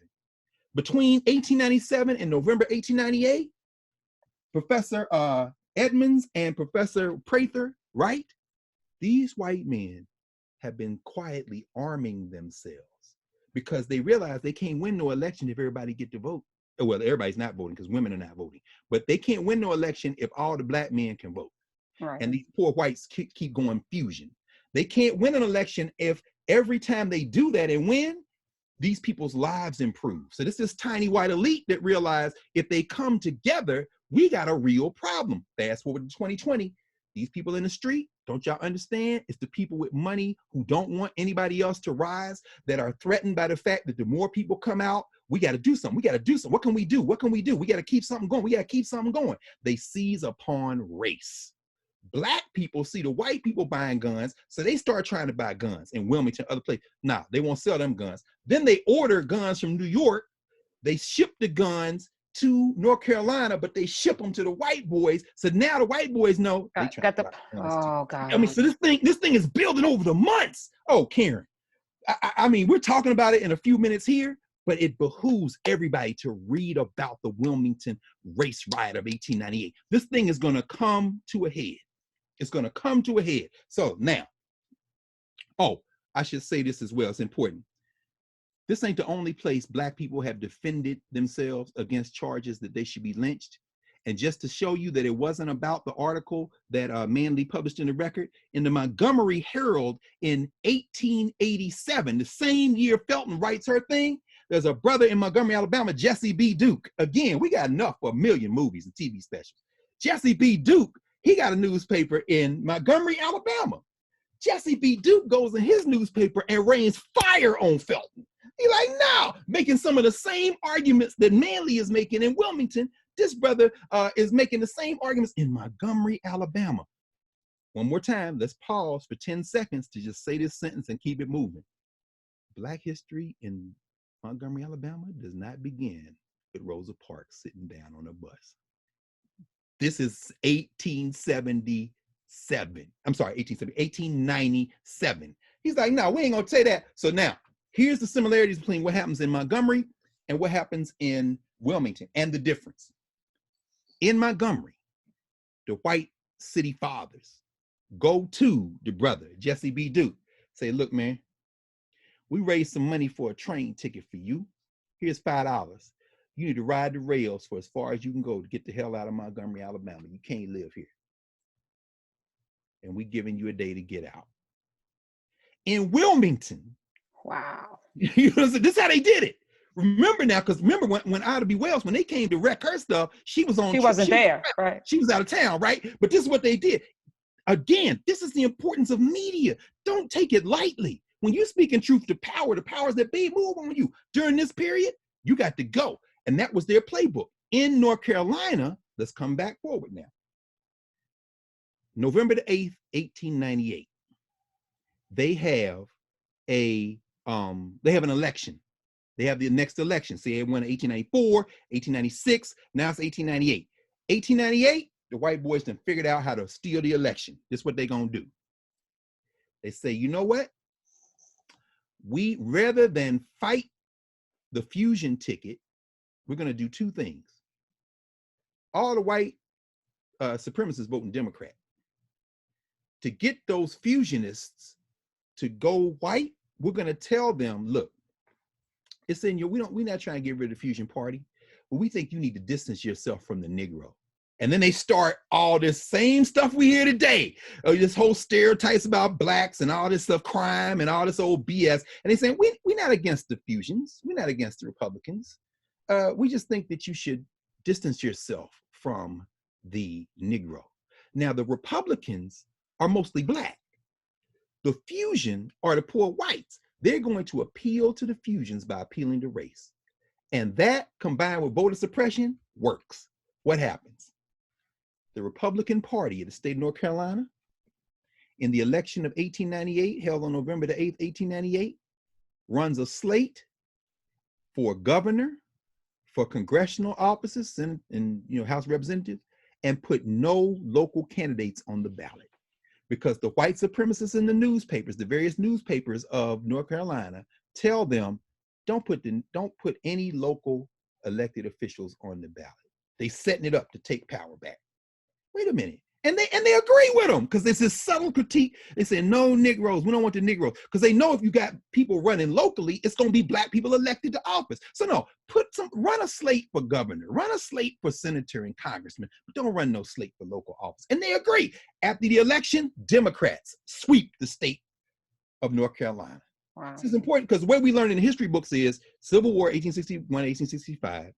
Between 1897 and November 1898, Professor Edmonds and Professor Prather write, these white men have been quietly arming themselves because they realize they can't win no election if everybody get to vote. Well, everybody's not voting because women are not voting, but they can't win no election if all the Black men can vote. Right. And these poor whites keep going fusion. They can't win an election if every time they do that and win, these people's lives improve. So this is tiny white elite that realize if they come together, we got a real problem. Fast forward to 2020, these people in the street, don't y'all understand? It's the people with money who don't want anybody else to rise, that are threatened by the fact that the more people come out, we got to do something. We got to do something. What can we do? What can we do? We got to keep something going. We got to keep something going. They seize upon race. Black people see the white people buying guns, so they start trying to buy guns in Wilmington, other places. Nah, they won't sell them guns. Then they order guns from New York. They ship the guns to North Carolina, but they ship them to the white boys. So now the white boys know they got the. buy guns Oh too. God. I mean, so this thing is building over the months. Oh, Karen, I mean, we're talking about it in a few minutes here, but it behooves everybody to read about the Wilmington race riot of 1898. This thing is going to come to a head. It's going to come to a head. So now, oh, I should say this as well. It's important. This ain't the only place Black people have defended themselves against charges that they should be lynched. And just to show you that it wasn't about the article that Manley published in the Record, in the Montgomery Herald in 1887, the same year Felton writes her thing, there's a brother in Montgomery, Alabama, Jesse B. Duke. Again, we got enough for 1 million movies and TV specials. Jesse B. Duke, he got a newspaper in Montgomery, Alabama. Jesse B. Duke goes in his newspaper and rains fire on Felton. He's like, no, making some of the same arguments that Manley is making in Wilmington. This brother is making the same arguments in Montgomery, Alabama. One more time, let's pause for 10 seconds to just say this sentence and keep it moving. Black history in Montgomery, Alabama does not begin with Rosa Parks sitting down on a bus. This is 1897. I'm sorry, 1897. He's like, no, we ain't gonna say that. So now, here's the similarities between what happens in Montgomery and what happens in Wilmington and the difference. In Montgomery, the white city fathers go to the brother, Jesse B. Duke, say, look, man, we raised some money for a train ticket for you. Here's $5. You need to ride the rails for as far as you can go to get the hell out of Montgomery, Alabama. You can't live here. And we giving you a day to get out. In Wilmington, wow. You know, this is how they did it. Remember now, because remember when Ida B. Wells, when they came to wreck her stuff, she was on. She wasn't there, right? She was out of town, right? But this is what they did. Again, this is the importance of media. Don't take it lightly. When you're speaking truth to power, the powers that be move on you. During this period, you got to go. And that was their playbook. In North Carolina, let's come back forward now. November the 8th, 1898. They have an election. They have the next election. See, they won 1894, 1896, now it's 1898. 1898, the white boys done figured out how to steal the election. This is what they're gonna do. They say, you know what? We, rather than fight the fusion ticket, we're gonna do two things. All the white supremacists voting Democrat. To get those fusionists to go white, we're gonna tell them, look, it's in your, we're not trying to get rid of the fusion party, but we think you need to distance yourself from the Negro. And then they start all this same stuff we hear today, this whole stereotypes about blacks and all this stuff, crime and all this old BS. And they say, we're not against the fusions. We're not against the Republicans. We just think that you should distance yourself from the Negro. Now, the Republicans are mostly black. The fusion are the poor whites. They're going to appeal to the fusions by appealing to race. And that, combined with voter suppression, works. What happens? The Republican Party of the state of North Carolina, in the election of 1898, held on November the 8th, 1898, runs a slate for governor, for congressional offices and House Representatives, and put no local candidates on the ballot. Because the white supremacists in the newspapers, the various newspapers of North Carolina, tell them, don't put any local elected officials on the ballot. They setting it up to take power back. Wait a minute. And they agree with them, because there's this subtle critique. They say, no Negroes, we don't want the Negroes. Because they know if you got people running locally, it's going to be black people elected to office. So no, run a slate for governor, run a slate for senator and congressman, but don't run no slate for local office. And they agree. After the election, Democrats sweep the state of North Carolina. Wow. This is important because the way we learn in history books is Civil War 1861, 1865,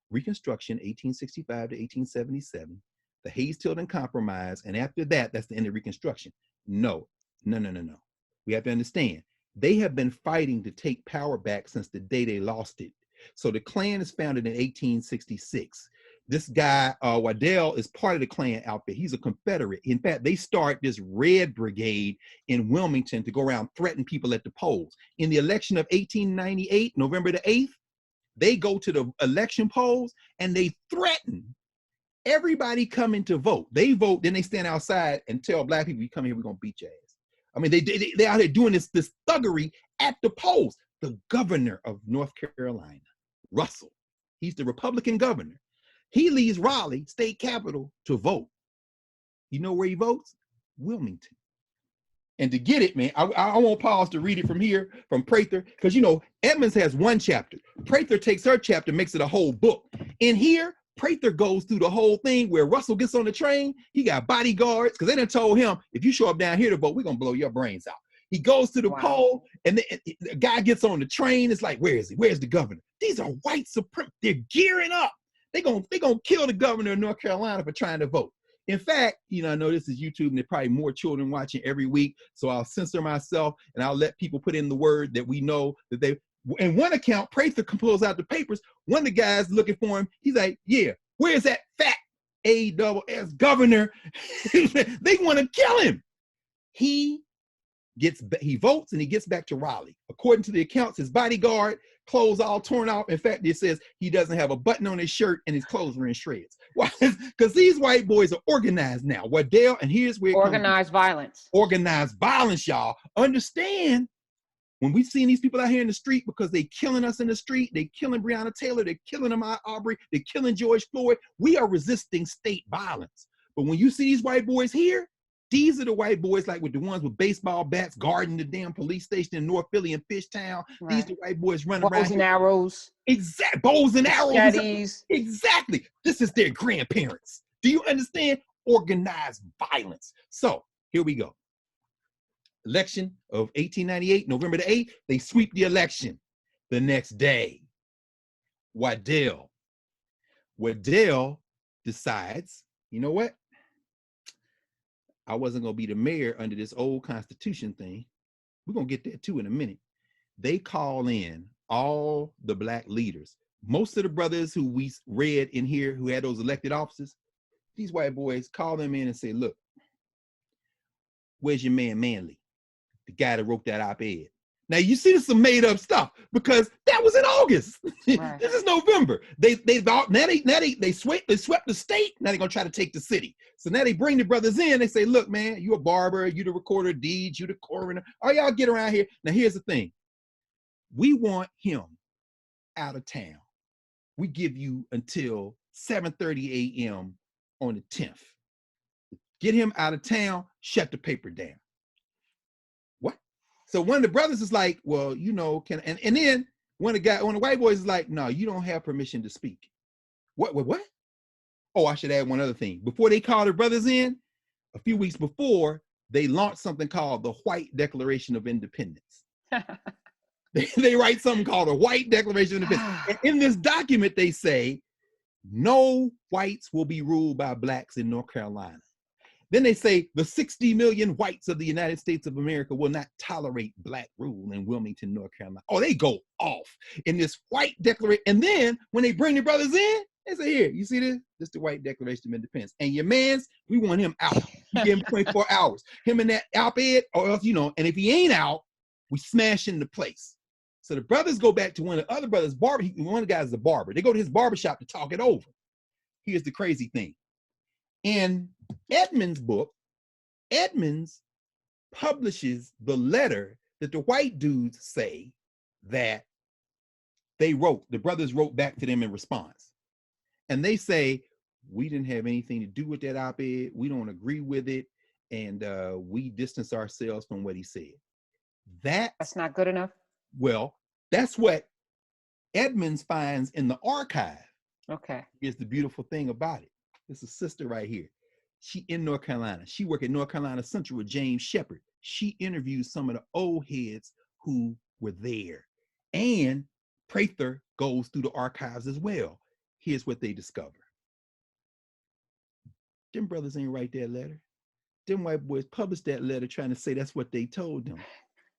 Reconstruction 1865 to 1877, the Hayes-Tilden Compromise, and after that, that's the end of Reconstruction. No. We have to understand, they have been fighting to take power back since the day they lost it. So the Klan is founded in 1866. This guy, Waddell, is part of the Klan outfit. He's a Confederate. In fact, they start this Red Brigade in Wilmington to go around threaten people at the polls. In the election of 1898, November the 8th, they go to the election polls and they threaten everybody coming to vote. They vote, then they stand outside and tell black people, you come here, we're going to beat your ass. I mean, they out there doing this thuggery at the polls. The governor of North Carolina, Russell, he's the Republican governor. He leaves Raleigh, state capital, to vote. You know where he votes? Wilmington. And to get it, man, I won't pause to read it from here, from Prather, because, you know, Edmonds has one chapter. Prather takes her chapter, makes it a whole book. In here, Prather goes through the whole thing where Russell gets on the train. He got bodyguards, because they done told him, if you show up down here to vote, we're going to blow your brains out. He goes to the poll, and the guy gets on the train. It's like, where is he? Where's the governor? These are white supremacists. They're gearing up. They're gonna kill the governor of North Carolina for trying to vote. In fact, you know, I know this is YouTube and there's probably more children watching every week, so I'll censor myself and I'll let people put in the word that we know that they. In one account, Prather pulls out the papers. One of the guys looking for him, he's like, yeah, where's that fat ASS governor? They want to kill him. He votes and he gets back to Raleigh. According to the accounts, his bodyguard, clothes all torn off. In fact, it says he doesn't have a button on his shirt and his clothes are in shreds. Why? Because these white boys are organized now. Waddell, and here's where organized violence. Organized violence, y'all. Understand, when we've seen these people out here in the street because they killing us in the street, they killing Breonna Taylor, they're killing Ahmaud Arbery, they're killing George Floyd, we are resisting state violence. But when you see these white boys here, these are the white boys like with the ones with baseball bats guarding the damn police station in North Philly and Fishtown. Right. These are the white boys running around. Bows and arrows. Exactly. Bows and arrows. Machetes. Exactly. This is their grandparents. Do you understand? Organized violence. So here we go. Election of 1898, November the 8th, they sweep the election. The next day, Waddell decides, you know what? I wasn't going to be the mayor under this old constitution thing. We're going to get there too in a minute. They call in all the black leaders. Most of the brothers who we read in here who had those elected offices, these white boys call them in and say, look, where's your man Manley? The guy that wrote that op-ed. Now you see this some made up stuff because that was in August. Right. This is November. They swept the state. Now they're gonna try to take the city. So now they bring the brothers in. They say, look, man, you a barber, you the recorder of deeds, you the coroner. All y'all get around here. Now here's the thing. We want him out of town. We give you until 7:30 a.m. on the 10th. Get him out of town, shut the paper down. So one of the brothers is like, well, you know, and then one of the white boys is like, no, you don't have permission to speak. What? Oh, I should add one other thing. Before they call the brothers in, a few weeks before, they launched something called the White Declaration of Independence. They write something called the White Declaration of Independence. And in this document, they say, no whites will be ruled by blacks in North Carolina. Then they say the 60 million whites of the United States of America will not tolerate black rule in Wilmington, North Carolina. Oh, they go off in this white declaration. And then when they bring the brothers in, they say, here, you see this? This is the White Declaration of Independence. And your mans, we want him out. You give him 24 hours. Him and that op-ed, or else, you know, and if he ain't out, we smash into place. So the brothers go back to one of the other brothers' barber. One of the guys is a barber. They go to his barbershop to talk it over. Here's the crazy thing. In Edmonds' book, Edmonds publishes the letter that the white dudes say that the brothers wrote back to them in response. And they say, we didn't have anything to do with that op-ed. We don't agree with it. And we distance ourselves from what he said. That's not good enough. Well, that's what Edmonds finds in the archive. Okay. Here's the beautiful thing about it. This is a sister right here. She in North Carolina. She worked at North Carolina Central with James Shepard. She interviewed some of the old heads who were there. And Prather goes through the archives as well. Here's what they discover. Them brothers ain't write that letter. Them white boys published that letter trying to say that's what they told them.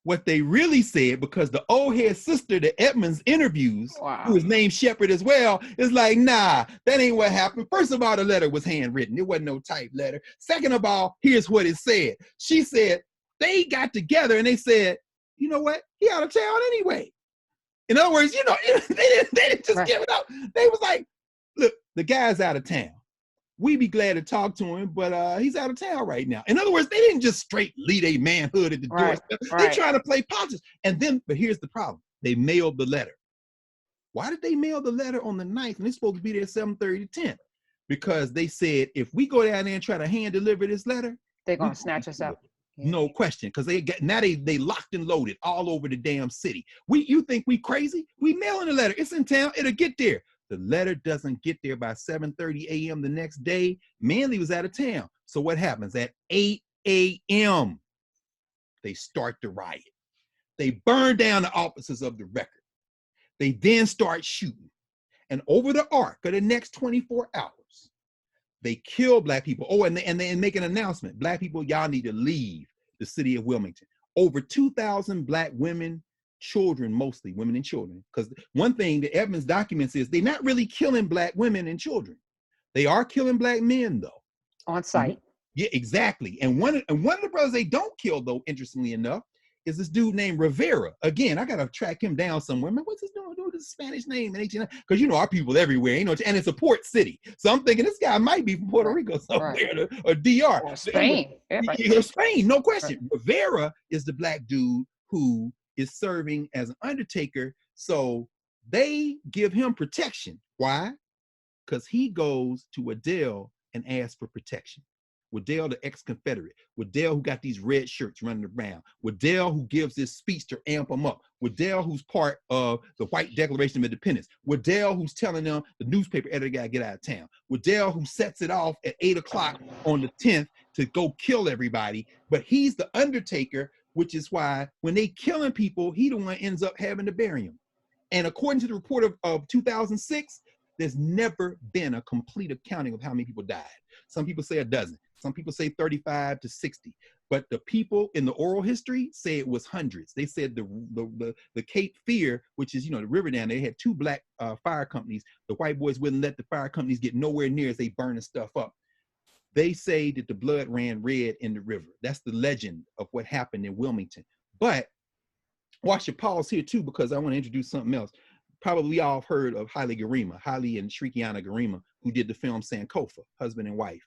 What they really said, because the old head sister that Edmonds interviews, who is named Shepherd as well, is like, nah, that ain't what happened. First of all, the letter was handwritten. It wasn't no typed letter. Second of all, here's what it said. She said they got together and they said, you know what? He out of town anyway. In other words, they didn't just give it up. They was like, look, the guy's out of town. We'd be glad to talk to him, but he's out of town right now. In other words, they didn't just straight leave their manhood at the doorstep. They trying to play politics. And then, but here's the problem. They mailed the letter. Why did they mail the letter on the 9th and they're supposed to be there 7:30 to 10? Because they said, if we go down there and try to hand deliver this letter, they're going to snatch us up. No question, because they locked and loaded all over the damn city. You think we crazy? We mailing the letter. It's in town. It'll get there. The letter doesn't get there by 7:30 a.m. the next day. Manley was out of town. So what happens? At 8 a.m., they start the riot. They burn down the offices of the Record. They then start shooting. And over the arc of the next 24 hours, they kill Black people. Oh, and they make an announcement. Black people, y'all need to leave the city of Wilmington. Over 2,000 Black women, children, mostly women and children. Because one thing the Edmonds documents is they're not really killing Black women and children. They are killing Black men, though. On site. Yeah, exactly. And one of the brothers they don't kill, though, interestingly enough, is this dude named Rivera. Again, I gotta track him down somewhere. Man, what's this dude with his Spanish name? Because our people everywhere, and it's a port city. So I'm thinking this guy might be from Puerto Rico somewhere, or DR. Or Spain. Or Spain, no question. Right. Rivera is the Black dude who is serving as an undertaker. So they give him protection. Why? Because he goes to Waddell and asks for protection. Waddell, the ex-Confederate. Waddell, who got these red shirts running around. Waddell, who gives this speech to amp them up. Waddell, who's part of the White Declaration of Independence. Waddell, who's telling them the newspaper editor got to get out of town. Waddell, who sets it off at 8 o'clock on the 10th to go kill everybody. But he's the undertaker, which is why when they killing people, he the one ends up having to bury them. And according to the report of 2006, there's never been a complete accounting of how many people died. Some people say a dozen. Some people say 35 to 60. But the people in the oral history say it was hundreds. They said the Cape Fear, which is, the river down there, they had 2 Black fire companies. The white boys wouldn't let the fire companies get nowhere near as they burning stuff up. They say that the blood ran red in the river. That's the legend of what happened in Wilmington. But watch your pause here too, because I want to introduce something else. Probably all have heard of Haile and Shrikiana Garima, who did the film Sankofa, Husband and Wife.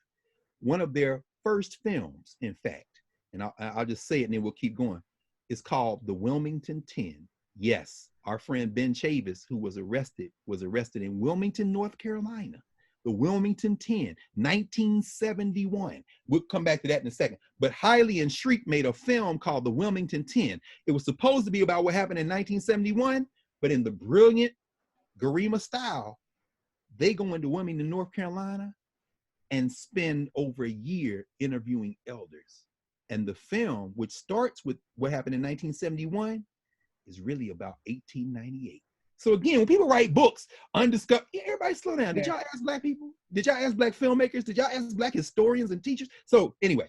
One of their first films, in fact, and I'll just say it and then we'll keep going, is called The Wilmington 10. Yes, our friend Ben Chavis, who was arrested in Wilmington, North Carolina. The Wilmington 10, 1971. We'll come back to that in a second. But Haile and Shriek made a film called The Wilmington 10. It was supposed to be about what happened in 1971, but in the brilliant Garima style, they go into Wilmington, North Carolina, and spend over a year interviewing elders. And the film, which starts with what happened in 1971, is really about 1898. So again, when people write books, everybody slow down. Did y'all ask Black people? Did y'all ask Black filmmakers? Did y'all ask Black historians and teachers? So anyway,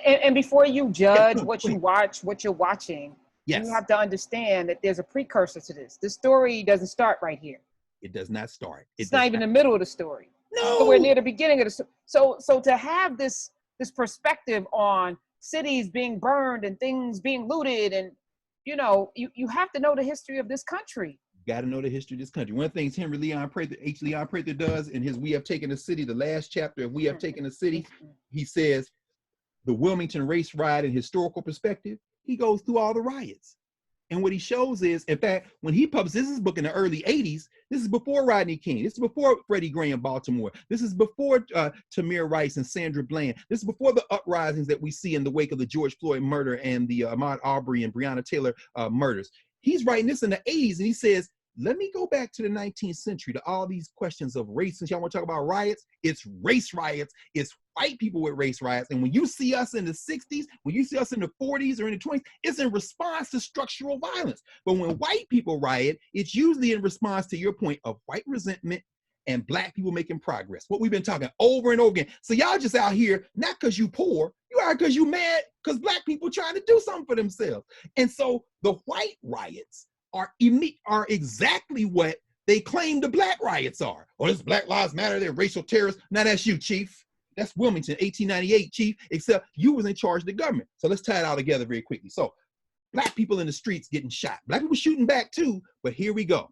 And before you judge what you watch, what you're watching, you have to understand that there's a precursor to this. The story doesn't start right here. It does not start. It's not even the middle of the story. No. So we're near the beginning of the story. So to have this perspective on cities being burned and things being looted, and you have to know the history of this country. Got to know the history of this country. One of the things Henry Leon Prather, H. Leon Prather does in his We Have Taken the City, the last chapter of We Have Taken the City, he says the Wilmington race riot in historical perspective. He goes through all the riots. And what he shows is, in fact, when he published this book in the early 80s, this is before Rodney King. This is before Freddie Gray in Baltimore. This is before Tamir Rice and Sandra Bland. This is before the uprisings that we see in the wake of the George Floyd murder and the Ahmaud Arbery and Breonna Taylor murders. He's writing this in the 80s, and he says, let me go back to the 19th century, to all these questions of race. Since y'all want to talk about riots, it's race riots. It's white people with race riots. And when you see us in the 60s, when you see us in the 40s or in the 20s, it's in response to structural violence. But when white people riot, it's usually in response to your point of white resentment and Black people making progress. What we've been talking over and over again. So y'all just out here, not because you poor, you are because you mad because black people trying to do something for themselves. And so the white riots are exactly what they claim the black riots are. Oh, this Black Lives Matter, they're racial terrorists. Now that's you, Chief. That's Wilmington, 1898, Chief, except you was in charge of the government. So let's tie it all together very quickly. So black people in the streets getting shot. Black people shooting back too, but here we go.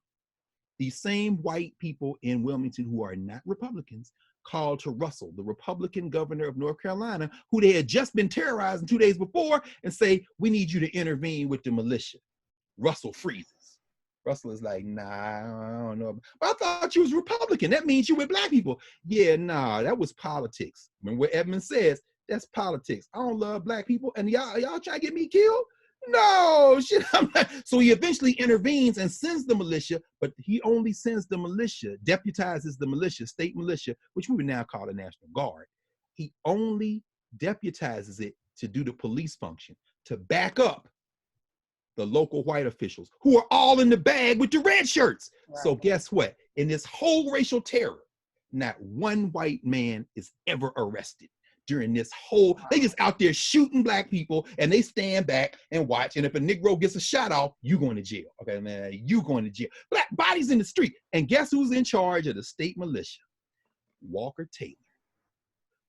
These same white people in Wilmington who are not Republicans called to Russell, the Republican governor of North Carolina, who they had just been terrorizing 2 days before, and say, we need you to intervene with the militia. Russell freezes. Russell is like, nah, I don't know. But I thought you was Republican. That means you with black people. Yeah, nah, that was politics. Remember what Edmund says? That's politics. I don't love black people. And y'all try to get me killed? No, shit. I'm not. So he eventually intervenes and sends the militia, but he only sends the militia, deputizes the militia, state militia, which we would now call the National Guard. He only deputizes it to do the police function, to back up the local white officials who are all in the bag with the red shirts. Right. So guess what? In this whole racial terror, not one white man is ever arrested during this whole, they just out there shooting black people and they stand back and watch. And if a Negro gets a shot off, you going to jail. Okay, man, you going to jail. Black bodies in the street. And guess who's in charge of the state militia? Walker Taylor.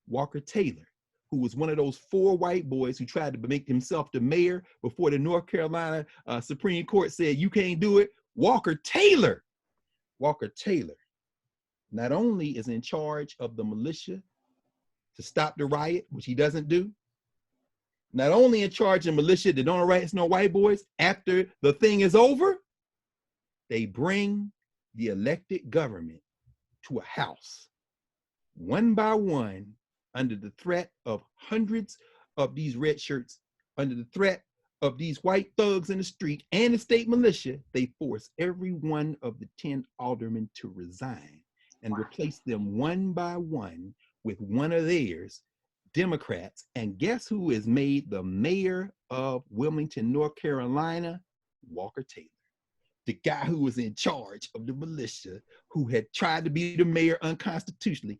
Walker Taylor, who was one of those 4 white boys who tried to make himself the mayor before the North Carolina Supreme Court said, you can't do it. Walker Taylor not only is in charge of the militia to stop the riot, which he doesn't do, not only in charge of militia that don't arrest no white boys, after the thing is over, they bring the elected government to a house, one by one, under the threat of hundreds of these red shirts, under the threat of these white thugs in the street and the state militia. They force every one of the 10 aldermen to resign and replace them one by one with one of theirs, Democrats. And guess who is made the mayor of Wilmington, North Carolina? Walker Taylor, the guy who was in charge of the militia, who had tried to be the mayor unconstitutionally.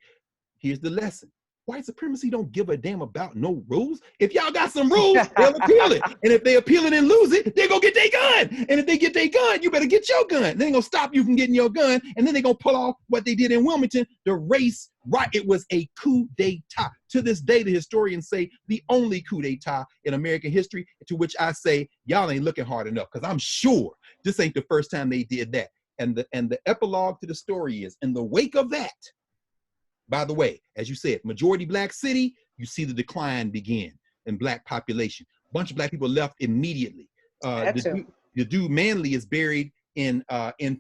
Here's the lesson. White supremacy don't give a damn about no rules. If y'all got some rules, they'll appeal it. And if they appeal it and lose it, they're gonna get their gun. And if they get their gun, you better get your gun. They ain't gonna stop you from getting your gun. And then they're gonna pull off what they did in Wilmington, the race right. It was a coup d'etat. To this day, the historians say the only coup d'etat in American history, to which I say, y'all ain't looking hard enough, because I'm sure this ain't the first time they did that. And the epilogue to the story is, in the wake of that, by the way, as you said, majority black city, you see the decline begin in black population. A bunch of black people left immediately. The dude Manley is buried in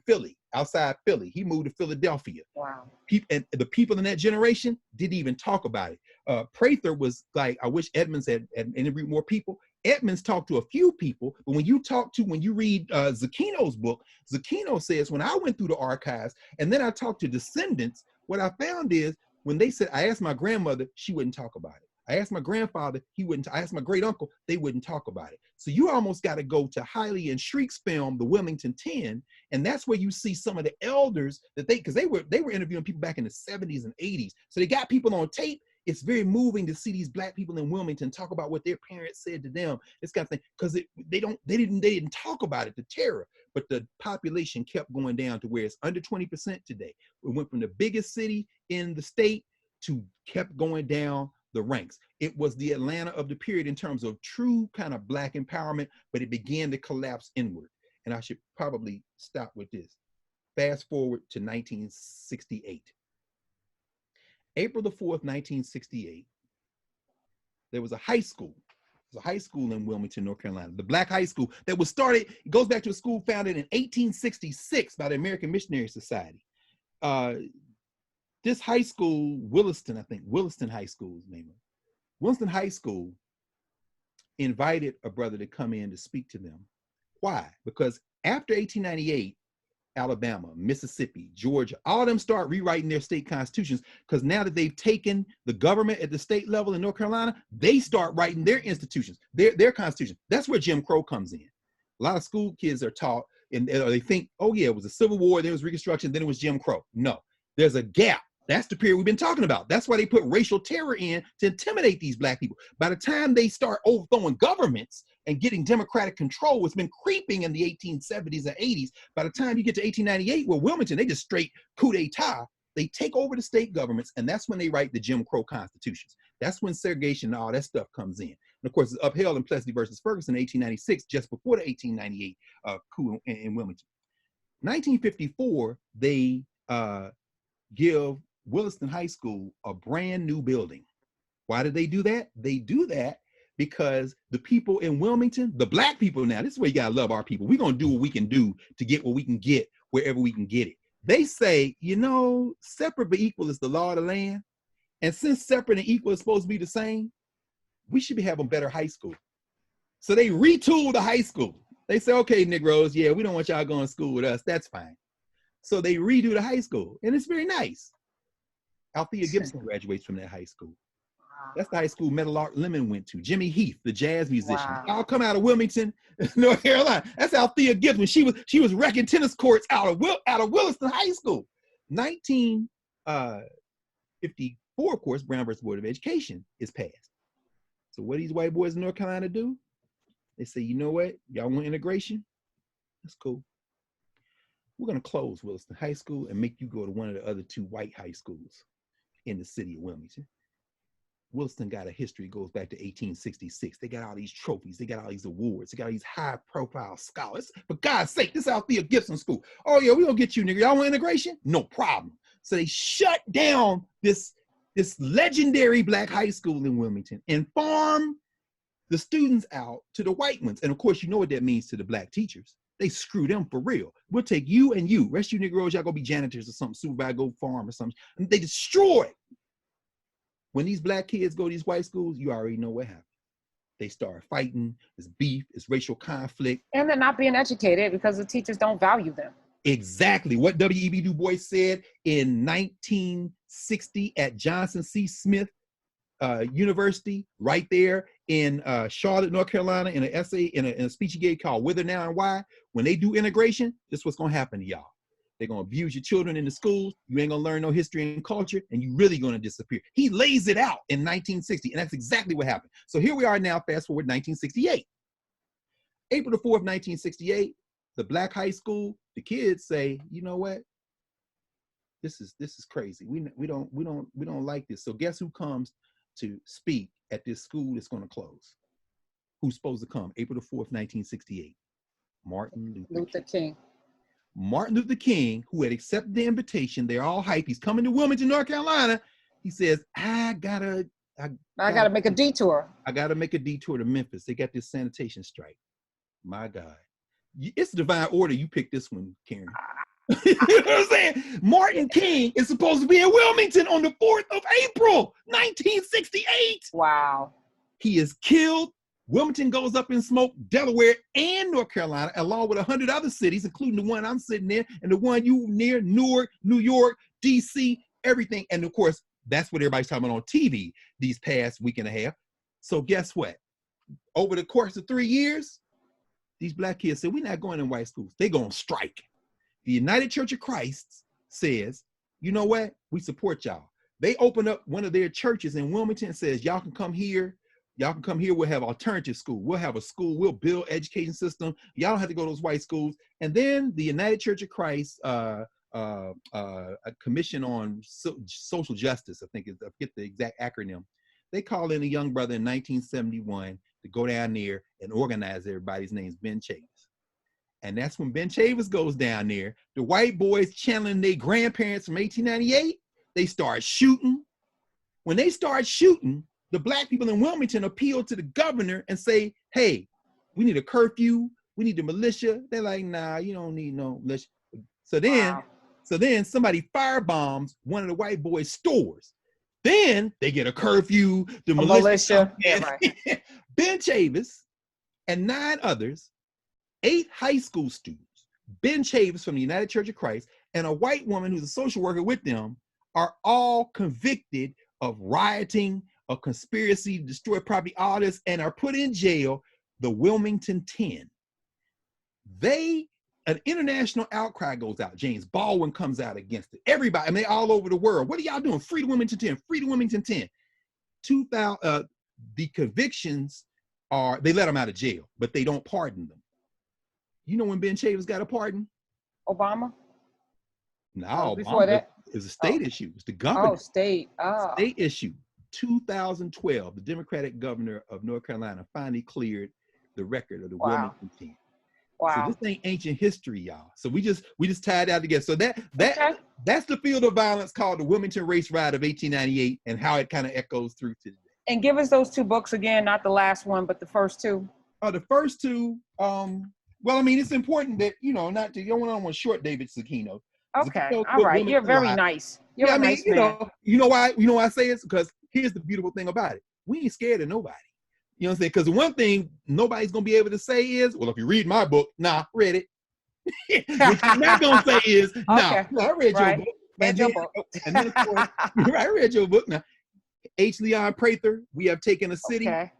Philly, outside Philly. He moved to Philadelphia. Wow. And the people in that generation didn't even talk about it. Prather was like, I wish Edmonds had interviewed more people. Edmonds talked to a few people, but when you read Zucchino's book, Zucchino says, when I went through the archives and then I talked to descendants, what I found is, when they said, I asked my grandmother, she wouldn't talk about it. I asked my grandfather, he wouldn't. I asked my great uncle, they wouldn't talk about it. So you almost got to go to Hiley and Shriek's film, The Wilmington 10, and that's where you see some of the elders that because they were interviewing people back in the 70s and 80s. So they got people on tape. It's very moving to see these black people in Wilmington talk about what their parents said to them, this kind of thing, because they didn't talk about it, the terror. But the population kept going down to where it's under 20% today. We went from the biggest city in the state to kept going down the ranks. It was the Atlanta of the period in terms of true kind of black empowerment, but it began to collapse inward. And I should probably stop with this. Fast forward to 1968. April the 4th, 1968, there was a high school. It was a high school in Wilmington, North Carolina, the Black High School that was started, it goes back to a school founded in 1866 by the American Missionary Society. This high school, Williston High School is the name of it. Williston High School invited a brother to come in to speak to them. Why? Because after 1898, Alabama, Mississippi, Georgia, all of them start rewriting their state constitutions, because now that they've taken the government at the state level in North Carolina, they start writing their institutions, their constitution. That's where Jim Crow comes in. A lot of school kids are taught, and they think, oh yeah, it was a Civil War, then it was Reconstruction, then it was Jim Crow. No, there's a gap That's the period we've been talking about. That's why they put racial terror in to intimidate these black people. By the time they start overthrowing governments and getting democratic control, it's been creeping in the 1870s and 80s. By the time you get to 1898, well, Wilmington, they just straight coup d'etat. They take over the state governments, and that's when they write the Jim Crow constitutions. That's when segregation and all that stuff comes in. And of course, it's upheld in Plessy versus Ferguson in 1896, just before the 1898 coup in Wilmington. 1954, they give Williston High School a brand new building. Why did they do that? They do that because the people in Wilmington, the black people now, this is where you gotta love our people. We're gonna do what we can do to get what we can get wherever we can get it. They say, you know, separate but equal is the law of the land. And since separate and equal is supposed to be the same, we should be having better high school. So they retooled the high school. They say, okay, Negroes, yeah, we don't want y'all going to school with us. That's fine. So they redo the high school, and it's very nice. Althea Gibson graduates from that high school. That's the high school Meadowlark Lemon went to. Jimmy Heath, the jazz musician. Wow. Y'all come out of Wilmington, North Carolina. That's Althea Gibson. She was wrecking tennis courts out of Williston High School. 1954, of course, Brown versus Board of Education is passed. So what do these white boys in North Carolina do? They say, you know what? Y'all want integration? That's cool. We're going to close Williston High School and make you go to one of the other two white high schools in the city of Wilmington. Williston got a history, goes back to 1866. They got all these trophies. They got all these awards. They got all these high-profile scholars. For God's sake, this is Althea Gibson School. Oh, yeah, we're going to get you, nigga. Y'all want integration? No problem. So they shut down this legendary black high school in Wilmington and farm the students out to the white ones. And, of course, you know what that means to the black teachers. They screw them for real. We'll take you and you. Rest of you Negroes, y'all go be janitors or something, supervise, go farm or something. And they destroy it. When these black kids go to these white schools, you already know what happened. They start fighting, there's beef, it's racial conflict. And they're not being educated because the teachers don't value them. Exactly what W.E.B. Du Bois said in 1960 at Johnson C. Smith University, right there in Charlotte, North Carolina, in an essay, in a speech he gave called Whither Now and Why. When they do integration, this is what's gonna happen to y'all. They're gonna abuse your children in the schools, you ain't gonna learn no history and culture, and you really gonna disappear. He lays it out in 1960, and that's exactly what happened. So here we are now, fast forward 1968. April the 4th, 1968, the black high school, the kids say, you know what? This is crazy. We don't like this. So guess who comes to speak at this school that's gonna close? Who's supposed to come? April the 4th, 1968. Martin Luther King. Martin Luther King, who had accepted the invitation, they're all hype. He's coming to Wilmington, North Carolina. He says, I gotta make a detour. I gotta make a detour to Memphis. They got this sanitation strike. My God. It's divine order. You picked this one, Karen. You know what I'm saying? Martin King is supposed to be in Wilmington on the 4th of April, 1968. Wow. He is killed. Wilmington goes up in smoke, Delaware and North Carolina, along with 100 other cities, including the one I'm sitting in and the one you near, Newark, New York, DC, everything. And of course, that's what everybody's talking about on TV these past week and a half. So guess what? Over the course of 3 years, these black kids said, we're not going in white schools. They're going to strike. The United Church of Christ says, you know what? We support y'all. They open up one of their churches in Wilmington and says, y'all can come here. Y'all can come here. We'll have alternative school. We'll have a school. We'll build education system. Y'all don't have to go to those white schools. And then the United Church of Christ, a commission on social justice, I forget the exact acronym. They call in a young brother in 1971 to go down there and organize everybody. His name's Ben Chavis. And that's when Ben Chavis goes down there. The white boys channeling their grandparents from 1898, they start shooting. When they start shooting, the black people in Wilmington appeal to the governor and say, hey, we need a curfew. We need the militia. They're like, nah, you don't need no militia. So then somebody firebombs one of the white boys' stores. Then they get a curfew, the militia. Yeah, right. Ben Chavis and 9 others, 8 high school students, Ben Chavis from the United Church of Christ, and a white woman who's a social worker with them are all convicted of rioting, a conspiracy to destroy property, all this, and are put in jail, the Wilmington 10. They an international outcry goes out. James Baldwin comes out against it. Everybody, I mean, all over the world. What are y'all doing? Free the Wilmington 10, free the Wilmington 10. 2000, the convictions are, they let them out of jail, but they don't pardon them. You know when Ben Chavis got a pardon? Obama? No, before Obama, that? it was a state issue. It was the governor. Oh, state. Oh. State issue. 2012, the Democratic governor of North Carolina finally cleared the record of the Wilmington 10. Wow. So this ain't ancient history, y'all. So we just tied that together. So Okay. that's the field of violence called the Wilmington Race Riot of 1898 and how it kind of echoes through to today. And give us those two books again, not the last one, but the first two. The first two, well, I mean, it's important that, you know, not to, you don't want to short David Zucchino. Okay, all right. You're very nice. You're a nice man. You know why I say it's because here's the beautiful thing about it. We ain't scared of nobody. You know what I'm saying? Because the one thing nobody's going to be able to say is, well, if you read my book, nah, read it. What you're not going to say is, nah, I read your book. Read your book. And then, of course, I read your book. Now, H. Leon Prather, We Have Taken a City. Okay.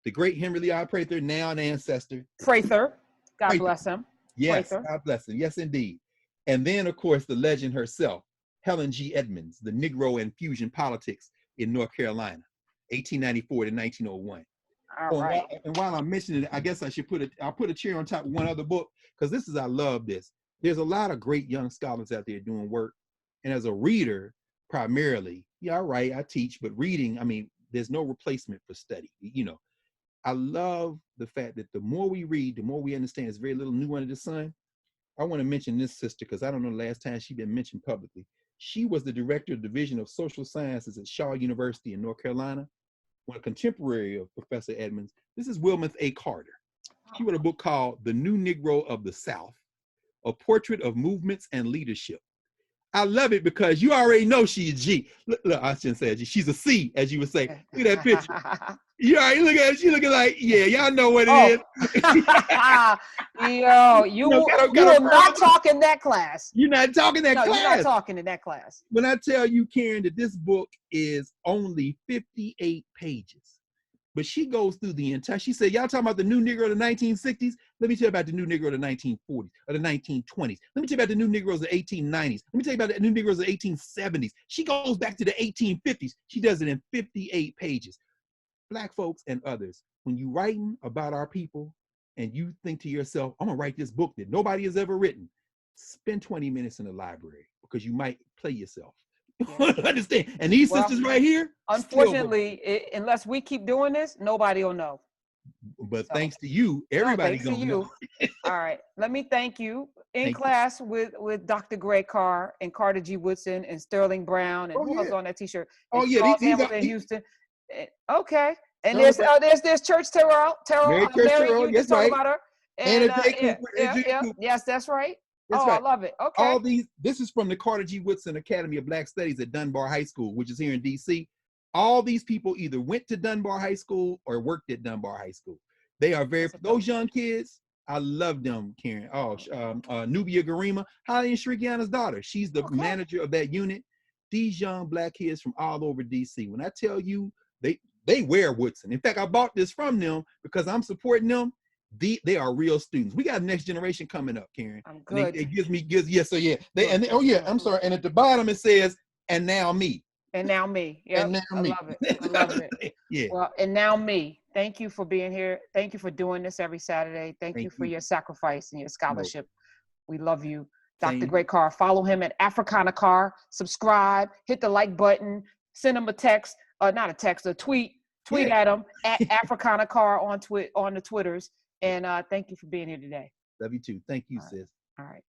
The great Henry Leon Prather, now an ancestor. Prather, God bless him. Yes, Prather. God bless him. Yes, indeed. And then, of course, the legend herself, Helen G. Edmonds, The Negro and Fusion Politics in North Carolina, 1894 to 1901. All right. And while I'm mentioning it, I guess I should I'll put a chair on top of one other book, because I love this. There's a lot of great young scholars out there doing work. And as a reader, primarily, yeah, all right, I teach, but reading, I mean, there's no replacement for study. You know, I love the fact that the more we read, the more we understand there's very little new under the sun. I want to mention this sister, because I don't know the last time she's been mentioned publicly. She was the director of the Division of Social Sciences at Shaw University in North Carolina, one contemporary of Professor Edmonds. This is Wilmeth A. Carter. She wrote a book called The New Negro of the South, A Portrait of Movements and Leadership. I love it because you already know she's a G. Look, I shouldn't say a G. She's a C, as you would say. Look at that picture. You already look at her. She looking like, yeah, y'all know what it is. Yo, you will not talk in that class. You're not talking that class. You're not talking in that class. When I tell you, Karen, that this book is only 58 pages, but she goes through the entire, she said, y'all talking about the new Negro of the 1960s? Let me tell you about the new Negro of the 1940s, or the 1920s. Let me tell you about the new Negroes of the 1890s. Let me tell you about the new Negroes of the 1870s. She goes back to the 1850s. She does it in 58 pages. Black folks and others, when you writing about our people and you think to yourself, I'm gonna write this book that nobody has ever written, spend 20 minutes in the library, because you might play yourself. Yeah. Understand? And these sisters right here, unfortunately, unless we keep doing this, nobody will know. But thanks to you, everybody's gonna know. All right, let me thank you. In class with Dr. Gray Carr and Carter G. Woodson and Sterling Brown and who was on that T-shirt? Oh yeah, Charles Hamilton, Houston. Okay, and there's Church Terrell. Mary, you just talk about her. And yes, that's right. That's right. I love it. Okay. All these, this is from the Carter G. Woodson Academy of Black Studies at Dunbar High School, which is here in DC. All these people either went to Dunbar High School or worked at Dunbar High School. They are those young kids, I love them, Karen. Nubia Garima, Holly and Shrikiana's daughter. She's the manager of that unit. These young Black kids from all over DC. When I tell you, they wear Woodson. In fact, I bought this from them because I'm supporting them. They are real students. We got a next generation coming up, Karen. I'm good. It gives me. I'm sorry. And at the bottom it says, and now me. And now me. Yeah, I love it. I love it. Yeah. Well, and now me. Thank you for being here. Thank you for doing this every Saturday. Thank you for your sacrifice and your scholarship. We love you. Dr. Gray Carr. Follow him at Africana Carr. Subscribe. Hit the like button. Send him a text. Not a text. A tweet. Tweet at him at Africana Carr on the Twitters. And thank you for being here today. Love you too. Thank you, sis. All right.